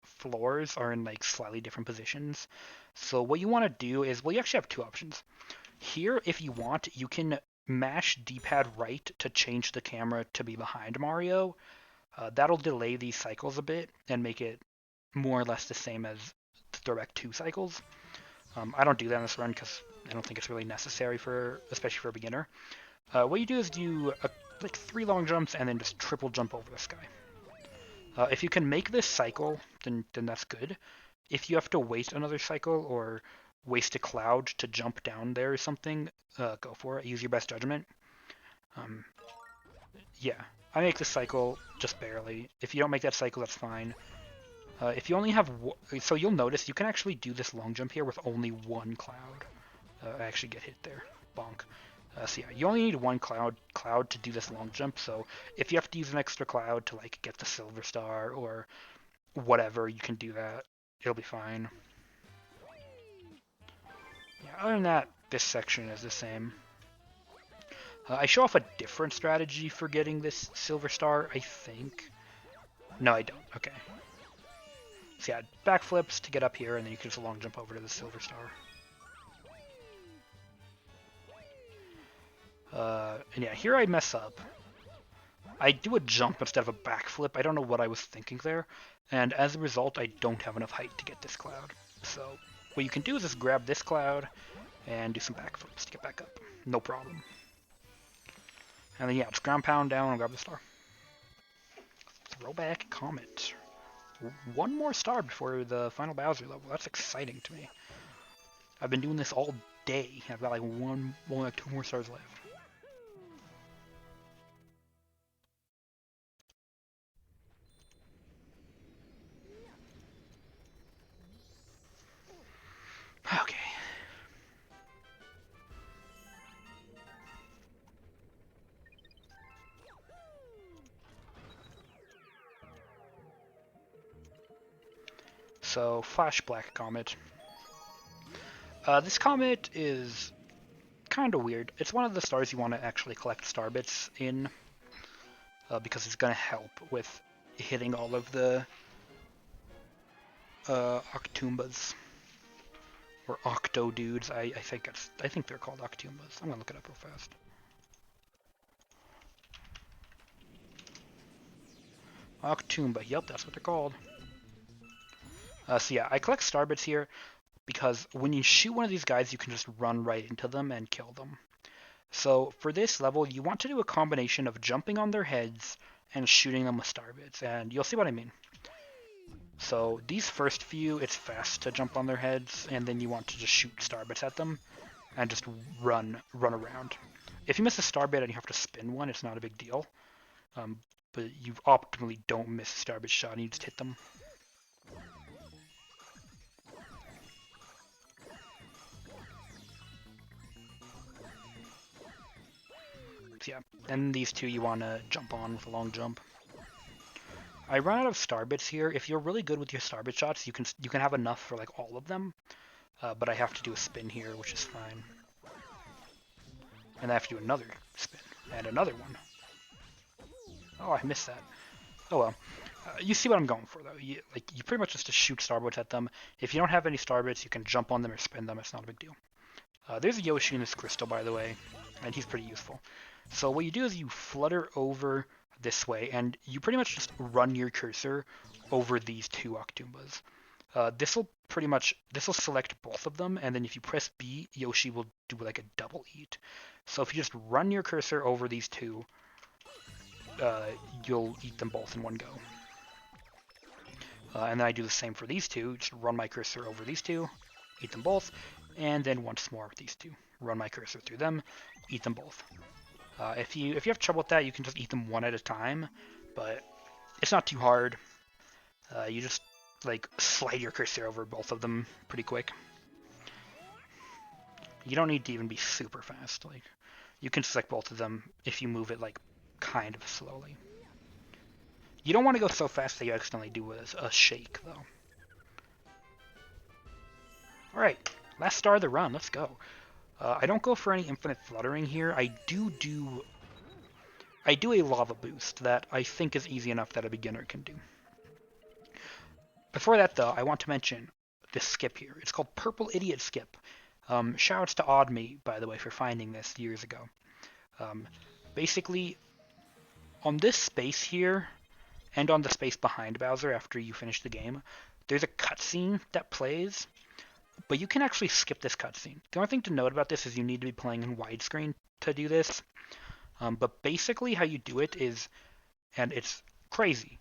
floors are in like slightly different positions. So what you want to do is, well, you actually have two options. Here, if you want, you can mash D-pad right to change the camera to be behind Mario. That'll delay these cycles a bit and make it more or less the same as the Throwback 2 cycles. I don't do that in this run because I don't think it's really necessary especially for a beginner. What you do is do like 3 long jumps and then just triple jump over this guy. If you can make this cycle, then that's good. If you have to waste another cycle or waste a cloud to jump down there or something, go for it. Use your best judgment. Um, yeah, I make this cycle just barely. If you don't make that cycle, that's fine. If you only have, so you'll notice you can actually do this long jump here with only one cloud. I actually get hit there, bonk. So yeah, you only need one cloud to do this long jump. So if you have to use an extra cloud to like get the silver star or whatever, you can do that. It'll be fine. Yeah, other than that, this section is the same. I show off a different strategy for getting this silver star, I think. No, I don't. Okay. So yeah, backflips to get up here, and then you can just long jump over to the silver star. And yeah, here I mess up. I do a jump instead of a backflip. I don't know what I was thinking there, and as a result, I don't have enough height to get this cloud. So what you can do is just grab this cloud and do some backflips to get back up. No problem. And then yeah, just ground pound down and grab the star. Throwback Comet. One more star before the final Bowser level. That's exciting to me. I've been doing this all day. I've got like only like 2 more stars left. Okay. So, Flash Black Comet. This comet is kind of weird. It's one of the stars you want to actually collect star bits in, because it's going to help with hitting all of the Octoombas. Or Octo Dudes. I think they're called Octoombas. I'm going to look it up real fast. Octoomba, yep, that's what they're called. So yeah, I collect star bits here because when you shoot one of these guys, you can just run right into them and kill them. So for this level, you want to do a combination of jumping on their heads and shooting them with star bits, and you'll see what I mean. So these first few, it's fast to jump on their heads, and then you want to just shoot star bits at them and just run around. If you miss a star bit and you have to spin one, it's not a big deal. But you optimally don't miss a star bit shot and you just hit them. So yeah, and these two you want to jump on with a long jump. I run out of star bits here. If you're really good with your star bit shots, you can have enough for like all of them. But I have to do a spin here, which is fine. And I have to do another spin and another one. Oh, I missed that. Oh well. You see what I'm going for though. You pretty much just shoot star bits at them. If you don't have any star bits, you can jump on them or spin them. It's not a big deal. There's a Yoshi in this crystal, by the way, and he's pretty useful. So what you do is you flutter over this way, and you pretty much just run your cursor over these two Octoombas. This will select both of them, and then if you press B, Yoshi will do like a double eat. So if you just run your cursor over these two, you'll eat them both in one go. And then I do the same for these two. Just run my cursor over these two, eat them both, and then once more with these two. Run my cursor through them, eat them both. If you have trouble with that, you can just eat them one at a time, but it's not too hard. You just like slide your cursor over both of them pretty quick. You don't need to even be super fast. Like you can select both of them if you move it like kind of slowly. You don't want to go so fast that you accidentally do a shake though. All right, last star of the run. Let's go. I don't go for any infinite fluttering here. I do a lava boost that I think is easy enough that a beginner can do. Before that, though, I want to mention this skip here. It's called Purple Idiot Skip. Shoutouts to OddMe, by the way, for finding this years ago. Basically, on this space here, and on the space behind Bowser after you finish the game, there's a cutscene that plays, but you can actually skip this cutscene. The only thing to note about this is you need to be playing in widescreen to do this. But basically how you do it is, and it's crazy,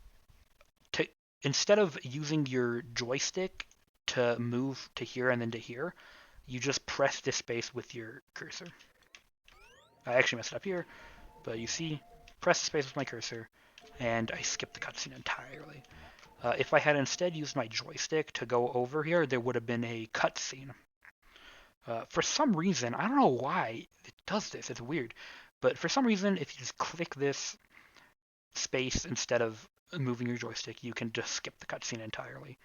instead of using your joystick to move to here and then to here, you just press this space with your cursor. I actually messed it up here, but you see, press the space with my cursor, and I skip the cutscene entirely. If I had instead used my joystick to go over here, there would have been a cutscene. For some reason, I don't know why it does this, it's weird, but for some reason, if you just click this space instead of moving your joystick, you can just skip the cutscene entirely.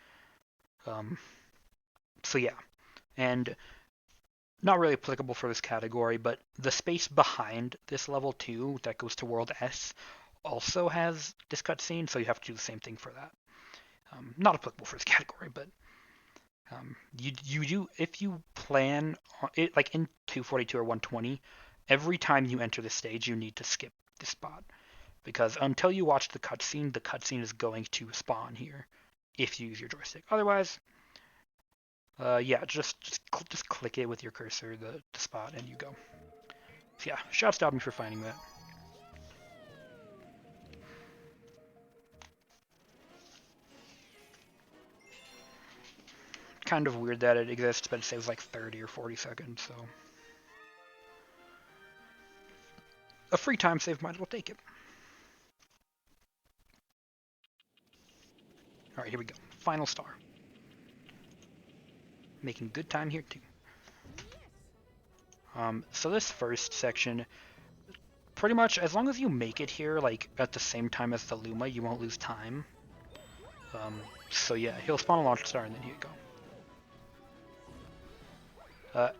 So yeah, and not really applicable for this category, but the space behind this level 2 that goes to World S also has this cutscene, so you have to do the same thing for that. Not applicable for this category, but you do, if you plan it like in 242 or 120, every time you enter this stage, you need to skip this spot. Because until you watch the cutscene is going to spawn here if you use your joystick. Otherwise, yeah, just click it with your cursor, the spot, and you go. So yeah, shouts to me for finding that. Kind of weird that it exists, but it saves like 30 or 40 seconds, so. A free time save, might as well take it. Alright, here we go. Final star. Making good time here, too. So this first section, pretty much, as long as you make it here, like, at the same time as the Luma, you won't lose time. So yeah, he'll spawn a launch star, and then here you go.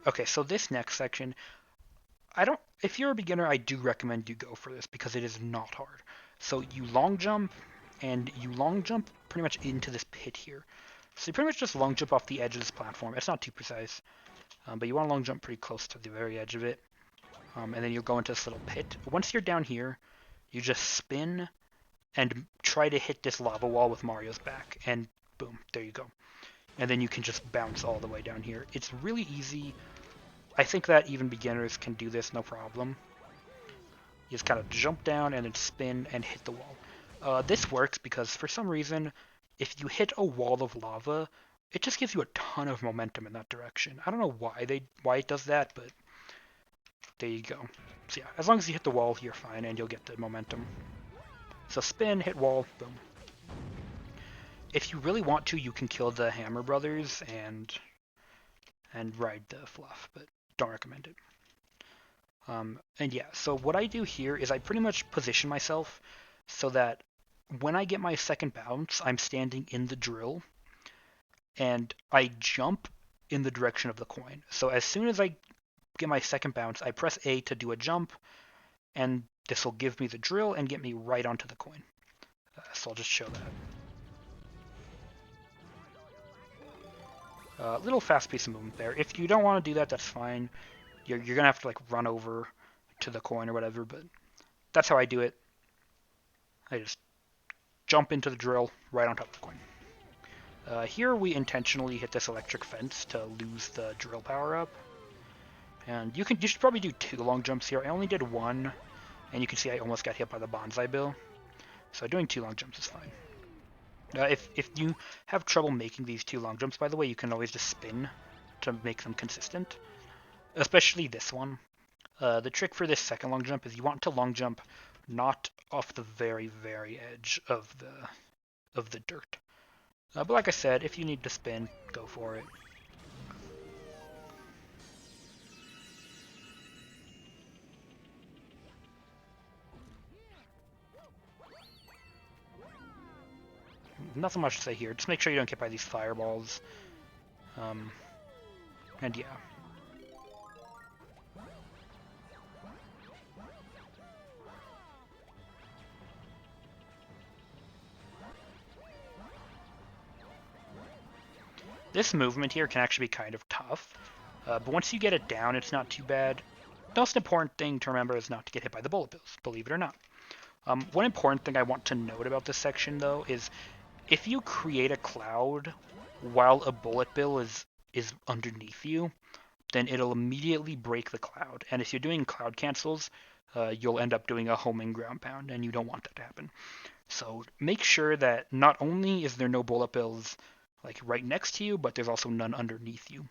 Okay, so this next section, if you're a beginner, I do recommend you go for this, because it is not hard. So you long jump, and you long jump pretty much into this pit here. So you pretty much just long jump off the edge of this platform. It's not too precise, but you want to long jump pretty close to the very edge of it. And then you'll go into this little pit. Once you're down here, you just spin and try to hit this lava wall with Mario's back, and boom, there you go. And then you can just bounce all the way down here. It's really easy. I think that even beginners can do this no problem. You just kind of jump down and then spin and hit the wall. This works because for some reason, if you hit a wall of lava, it just gives you a ton of momentum in that direction. I don't know why it does that, but there you go. So yeah, as long as you hit the wall, you're fine, and you'll get the momentum. So spin, hit wall, boom. If you really want to, you can kill the Hammer Brothers and ride the fluff, but don't recommend it. And yeah, so what I do here is I pretty much position myself so that when I get my second bounce, I'm standing in the drill, and I jump in the direction of the coin. So as soon as I get my second bounce, I press A to do a jump, and this will give me the drill and get me right onto the coin. So I'll just show that. Little fast piece of movement there. If you don't want to do that, that's fine. You're gonna have to like run over to the coin or whatever, but that's how I do it. I just jump into the drill right on top of the coin. Here we intentionally hit this electric fence to lose the drill power up. And you should probably do 2 long jumps here. I only did 1, and you can see I almost got hit by the bonsai bill. So doing 2 long jumps is fine. If you have trouble making these two long jumps, by the way, you can always just spin to make them consistent, especially this one. The trick for this second long jump is you want to long jump not off the very, very edge of the dirt. But like I said, if you need to spin, go for it. Nothing much to say here. Just make sure you don't get by these fireballs. And yeah. This movement here can actually be kind of tough, but once you get it down, it's not too bad. The most important thing to remember is not to get hit by the bullet bills, believe it or not. One important thing I want to note about this section, though, is if you create a cloud while a bullet bill is underneath you, then it'll immediately break the cloud. And if you're doing cloud cancels, you'll end up doing a homing ground pound, and you don't want that to happen. So make sure that not only is there no bullet bills like right next to you, but there's also none underneath you.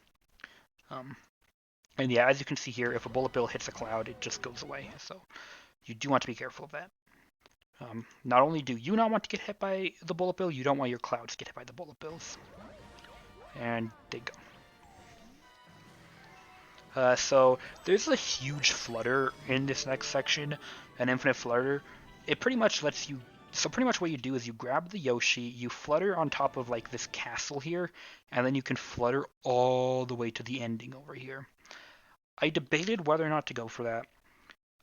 And yeah, as you can see here, if a bullet bill hits a cloud, it just goes away. So you do want to be careful of that. Not only do you not want to get hit by the bullet bill, you don't want your clouds to get hit by the bullet bills. And they go. So there's a huge flutter in this next section, an infinite flutter. It pretty much lets you. So pretty much what you do is you grab the Yoshi, you flutter on top of like this castle here, and then you can flutter all the way to the ending over here. I debated whether or not to go for that.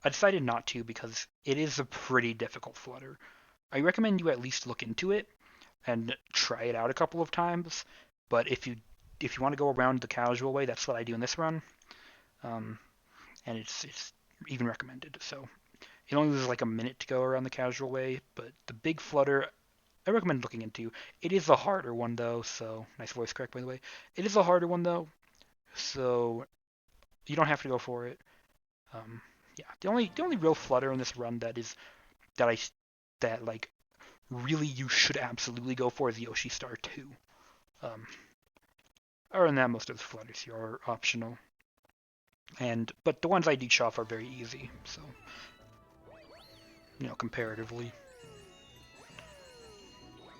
I decided not to because it is a pretty difficult flutter. I recommend you at least look into it and try it out a couple of times. But if you want to go around the casual way, that's what I do in this run, and it's even recommended. So it only loses like a minute to go around the casual way, but the big flutter I recommend looking into. It is a harder one though, so nice voice crack by the way. It is a harder one though, so you don't have to go for it. Yeah, the only real flutter in this run that like really you should absolutely go for is Yoshi Star 2. Other than that, most of the flutters here are optional. But the ones I do off are very easy, so comparatively.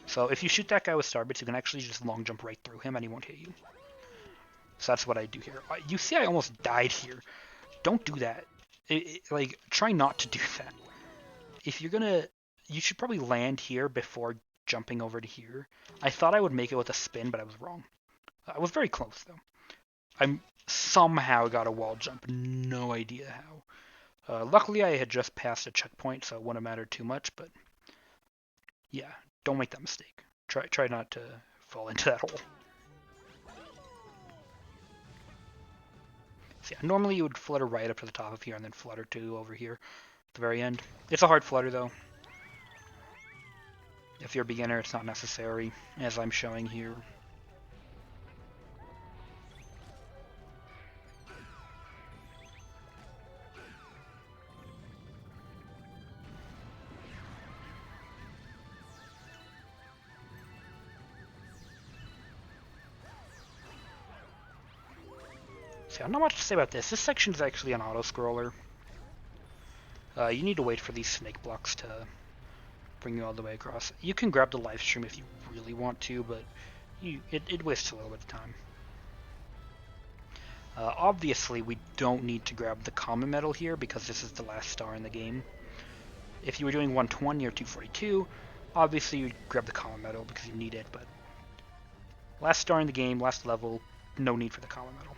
So if you shoot that guy with starbits, you can actually just long jump right through him and he won't hit you. So that's what I do here. You see I almost died here. Don't do that. Like, try not to do that. If you're gonna... You should probably land here before jumping over to here. I thought I would make it with a spin, but I was wrong. I was very close, though. I somehow got a wall jump. No idea how. Luckily, I had just passed a checkpoint, so it wouldn't matter too much, but... Yeah, don't make that mistake. Try not to fall into that hole. So yeah, normally you would flutter right up to the top of here and then flutter 2 over here at the very end. It's a hard flutter though. If you're a beginner, it's not necessary, as I'm showing here. So yeah, not much to say about this. This section is actually an auto-scroller. You need to wait for these snake blocks to bring you all the way across. You can grab the live stream if you really want to, but it wastes a little bit of time. Obviously, we don't need to grab the common medal here because this is the last star in the game. If you were doing 120 or 242, obviously you'd grab the common medal because you need it, but last star in the game, last level, no need for the common medal.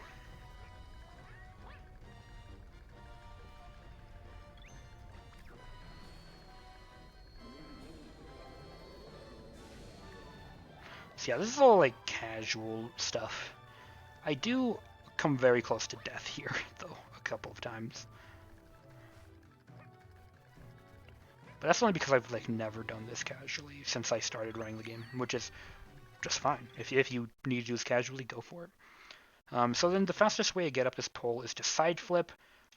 So yeah, this is all like casual stuff. I do come very close to death here, though, a couple of times. But that's only because I've like never done this casually since I started running the game, which is just fine. If you need to do this casually, go for it. So then the fastest way to get up this pole is to side flip,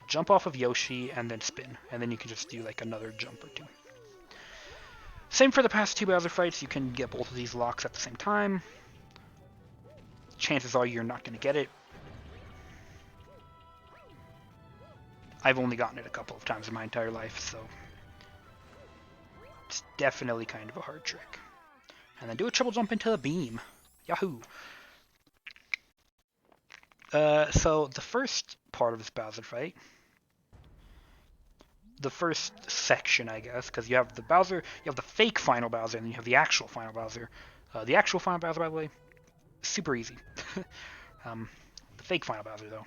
jump off of Yoshi, and then spin. And then you can just do like another jump or two. Same for the past two Bowser fights, you can get both of these locks at the same time. Chances are you're not going to get it. I've only gotten it a couple of times in my entire life, so it's definitely kind of a hard trick. And then do a triple jump into the beam. Yahoo! So the first part of this Bowser fight, the first section, I guess, because you have the Bowser, you have the fake final Bowser, and then you have the actual final Bowser. The actual final Bowser, by the way, super easy. The fake final Bowser, though,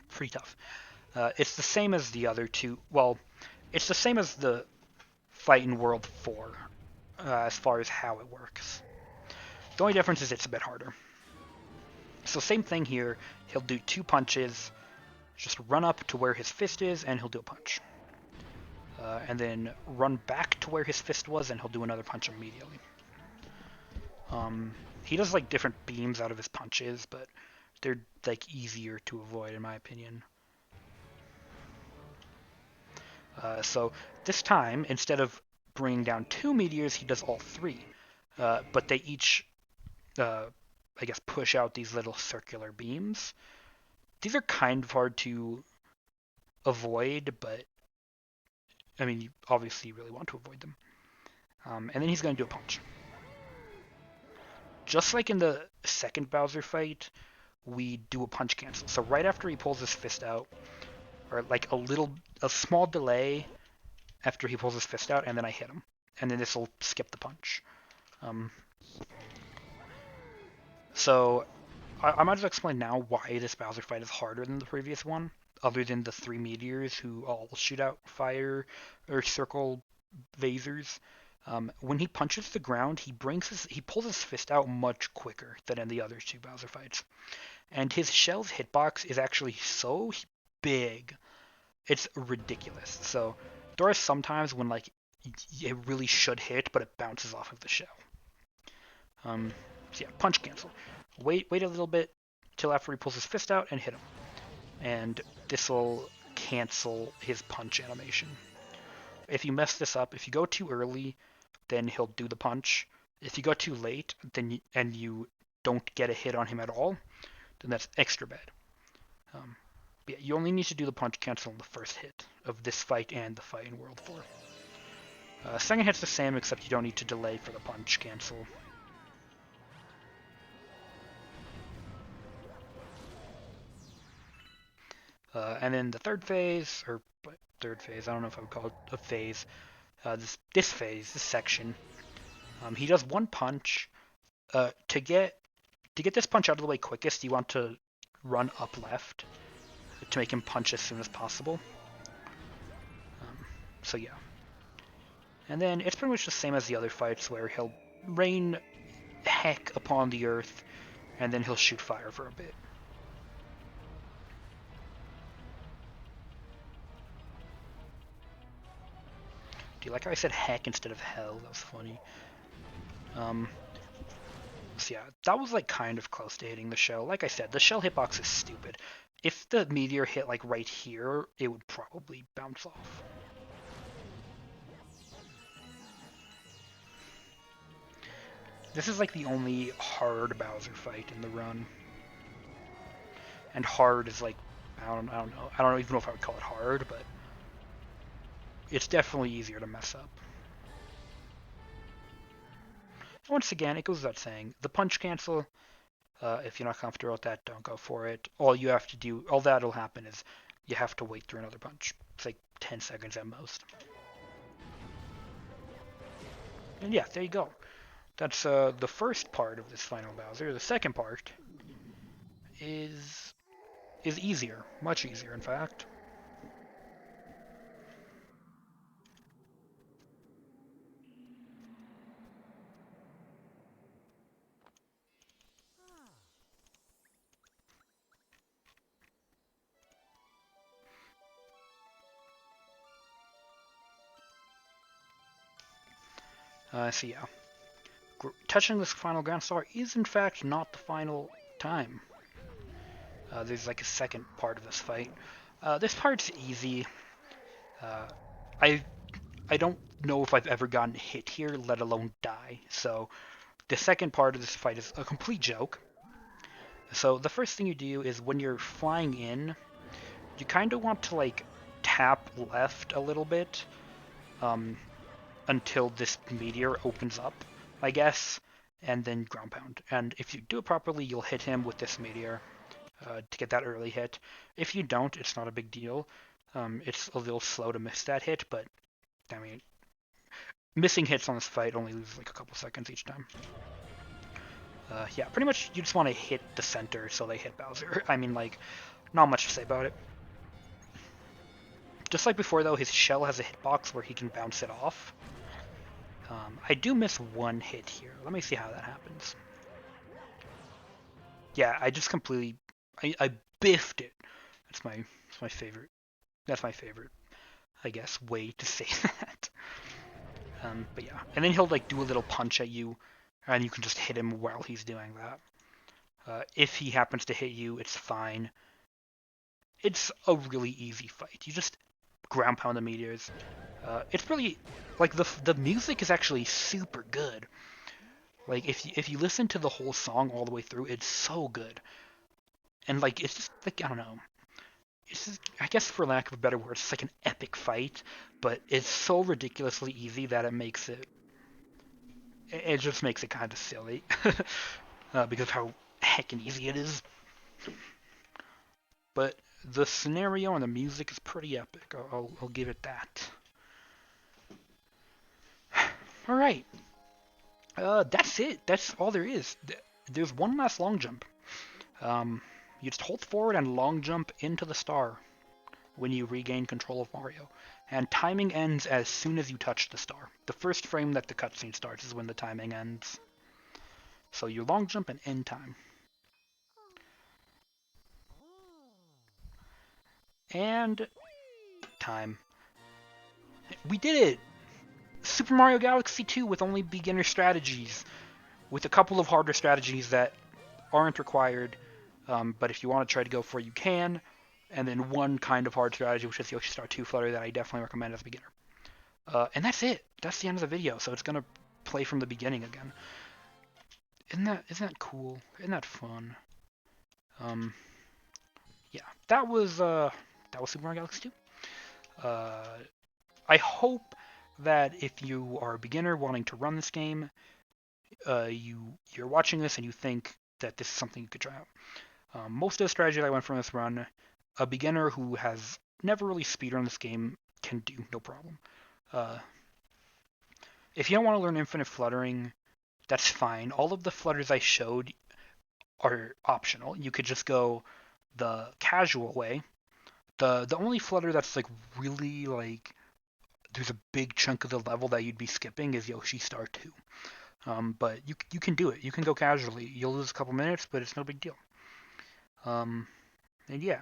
pretty tough. It's the same as the other two. Well, it's the same as the fight in World 4, as far as how it works. The only difference is it's a bit harder. So same thing here. He'll do two punches, just run up to where his fist is, and he'll do a punch. And then run back to where his fist was, and he'll do another punch immediately. He does like different beams out of his punches, but they're like easier to avoid in my opinion. So this time, instead of bringing down two meteors, he does all three. But they each, I guess, push out these little circular beams. These are kind of hard to avoid, but I mean, you obviously really want to avoid them. And then he's going to do a punch. Just like in the second Bowser fight, we do a punch cancel. So right after he pulls his fist out, or like a small delay after he pulls his fist out, and then I hit him. And then this will skip the punch. So I might as well explain now why this Bowser fight is harder than the previous one, other than the three meteors who all shoot out fire or circle phasers. When he punches the ground, he pulls his fist out much quicker than in the other two Bowser fights. And his shell's hitbox is actually so big, it's ridiculous. So there are some times when like it really should hit, but it bounces off of the shell. So yeah, punch cancel. Wait a little bit till after he pulls his fist out and hit him. And this will cancel his punch animation. If you mess this up, if you go too early, then he'll do the punch. If you go too late, then you don't get a hit on him at all, then that's extra bad. Yeah, you only need to do the punch cancel on the first hit of this fight and the fight in World 4. Second hit's the same, except you don't need to delay for the punch cancel. And then the third phase, I don't know if I would call it a phase. This section, he does one punch. To get this punch out of the way quickest, you want to run up left to make him punch as soon as possible. So yeah. And then it's pretty much the same as the other fights, where he'll rain heck upon the earth, and then he'll shoot fire for a bit. Do you like how I said heck instead of hell? That was funny. So yeah, that was like kind of close to hitting the shell. Like I said, the shell hitbox is stupid. If the meteor hit like right here, it would probably bounce off. This is like the only hard Bowser fight in the run. And hard is like, I don't know. I don't even know if I would call it hard, but it's definitely easier to mess up. Once again, it goes without saying, the punch cancel, if you're not comfortable with that, don't go for it. All that'll happen is you have to wait through another punch. It's like 10 seconds at most. And yeah, there you go. That's the first part of this final Bowser. The second part is easier, much easier, in fact. So yeah, touching this final Grand Star is in fact not the final time. There's like a second part of this fight. This part's easy. I I don't know if I've ever gotten hit here, let alone die. So the second part of this fight is a complete joke. So the first thing you do is when you're flying in, you kind of want to like tap left a little bit um, until this meteor opens up, I guess, and then ground pound. And if you do it properly, you'll hit him with this meteor to get that early hit. If you don't, it's not a big deal. It's a little slow to miss that hit, but I mean, missing hits on this fight only loses like a couple seconds each time. Yeah, pretty much you just want to hit the center so they hit Bowser. I mean, like, not much to say about it. Just like before, though, his shell has a hitbox where he can bounce it off. I do miss one hit here. Let me see how that happens. Yeah, I just completely, I biffed it. That's my favorite. That's my favorite, I guess, way to say that. But yeah, and then he'll like do a little punch at you, and you can just hit him while he's doing that. If he happens to hit you, it's fine. It's a really easy fight. You just ground pound the meteors. It's really like the music is actually super good. Like if you listen to the whole song all the way through, it's so good. And like it's just like I don't know. It's just, I guess for lack of a better word, it's like an epic fight, but it's so ridiculously easy that it just makes it kind of silly because of how heckin' easy it is. But the scenario and the music is pretty epic. I'll give it that. All right, that's it. That's all there is. There's one last long jump. Um, you just hold forward and long jump into the star when you regain control of Mario. And timing ends as soon as you touch the star. The first frame that the cutscene starts is when the timing ends. So you long jump and end time. And time. We did it! Super Mario Galaxy 2 with only beginner strategies, with a couple of harder strategies that aren't required, but if you want to try to go for it, you can, and then one kind of hard strategy, which is Yoshi Star 2 Flutter, that I definitely recommend as a beginner. And that's it. That's the end of the video, so it's going to play from the beginning again. Isn't that cool? Isn't that fun? Yeah, that was Super Mario Galaxy 2. I hope that if you are a beginner wanting to run this game, you're watching this and you think that this is something you could try out. Most of the strategy that I went from this run, a beginner who has never really speedrun this game can do no problem. Uh, if you don't want to learn infinite fluttering, that's fine. All of the flutters I showed are optional. You could just go the casual way. The only flutter that's like really like there's a big chunk of the level that you'd be skipping is Yoshi Star 2. But you can do it. You can go casually. You'll lose a couple minutes, but it's no big deal. And yeah,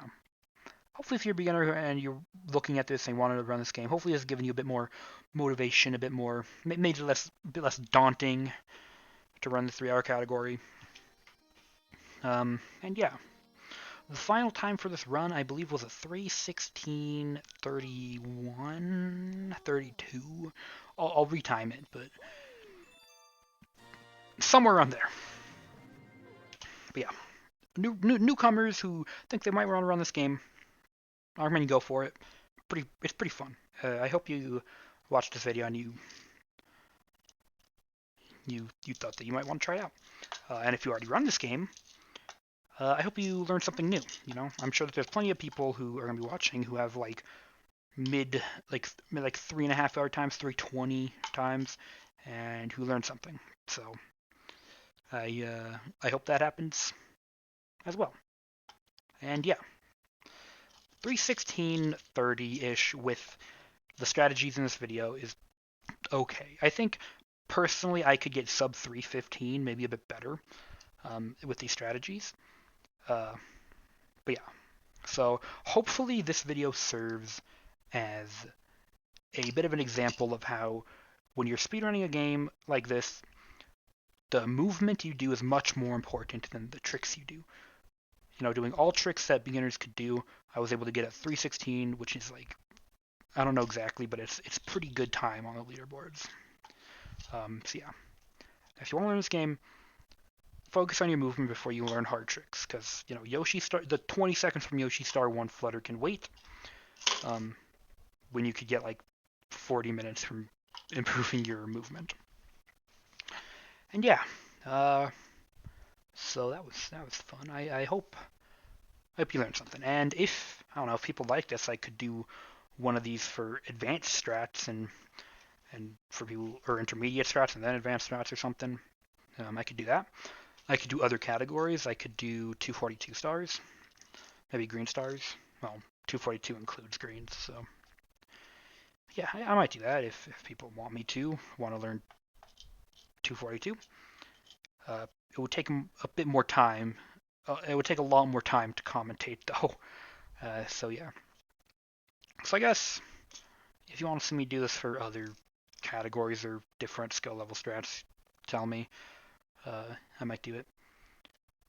hopefully if you're a beginner and you're looking at this and want to run this game, hopefully it's given you a bit more motivation, a bit more, made it a bit less daunting to run the 3-hour category. And yeah, the final time for this run, I believe, was a 3:16:31, 32. I'll retime it, but somewhere around there. But yeah, newcomers who think they might want to run this game, I recommend you go for it. It's pretty fun. I hope you watched this video and you thought that you might want to try it out. And if you already run this game, I hope you learned something new. You know, I'm sure that there's plenty of people who are gonna be watching who have like mid like 3.5 hour times, 3:20 times, and who learned something. So I hope that happens as well. And yeah, 3:16:30-ish with the strategies in this video is okay. I think personally I could get sub 3:15, maybe a bit better with these strategies. But yeah, so hopefully this video serves as a bit of an example of how when you're speedrunning a game like this, the movement you do is much more important than the tricks you do. You know, doing all tricks that beginners could do, I was able to get a 3:16, which is like I don't know exactly, but it's pretty good time on the leaderboards. So yeah, if you want to learn this game, focus on your movement before you learn hard tricks, because Yoshi Star, the 20 seconds from Yoshi Star 1 flutter can wait. Um, when you could get like 40 minutes from improving your movement. And yeah, uh, so that was fun. I hope you learned something. And if I don't know if people like this, I could do one of these for advanced strats and for people or intermediate strats and then advanced strats or something. I could do that. I could do other categories. I could do 242 stars, maybe green stars. Well, 242 includes greens, so yeah, I might do that if people want me to learn 242. It would take a bit more time. It would take a lot more time to commentate though. So yeah. So I guess if you want to see me do this for other categories or different skill level strats, tell me. I might do it.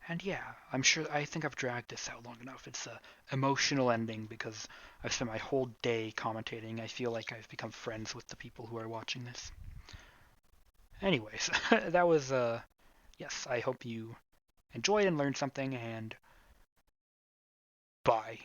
And yeah, I think I've dragged this out long enough. It's a emotional ending because I've spent my whole day commentating. I feel like I've become friends with the people who are watching this. Anyways, that was yes, I hope you enjoyed and learned something, and bye.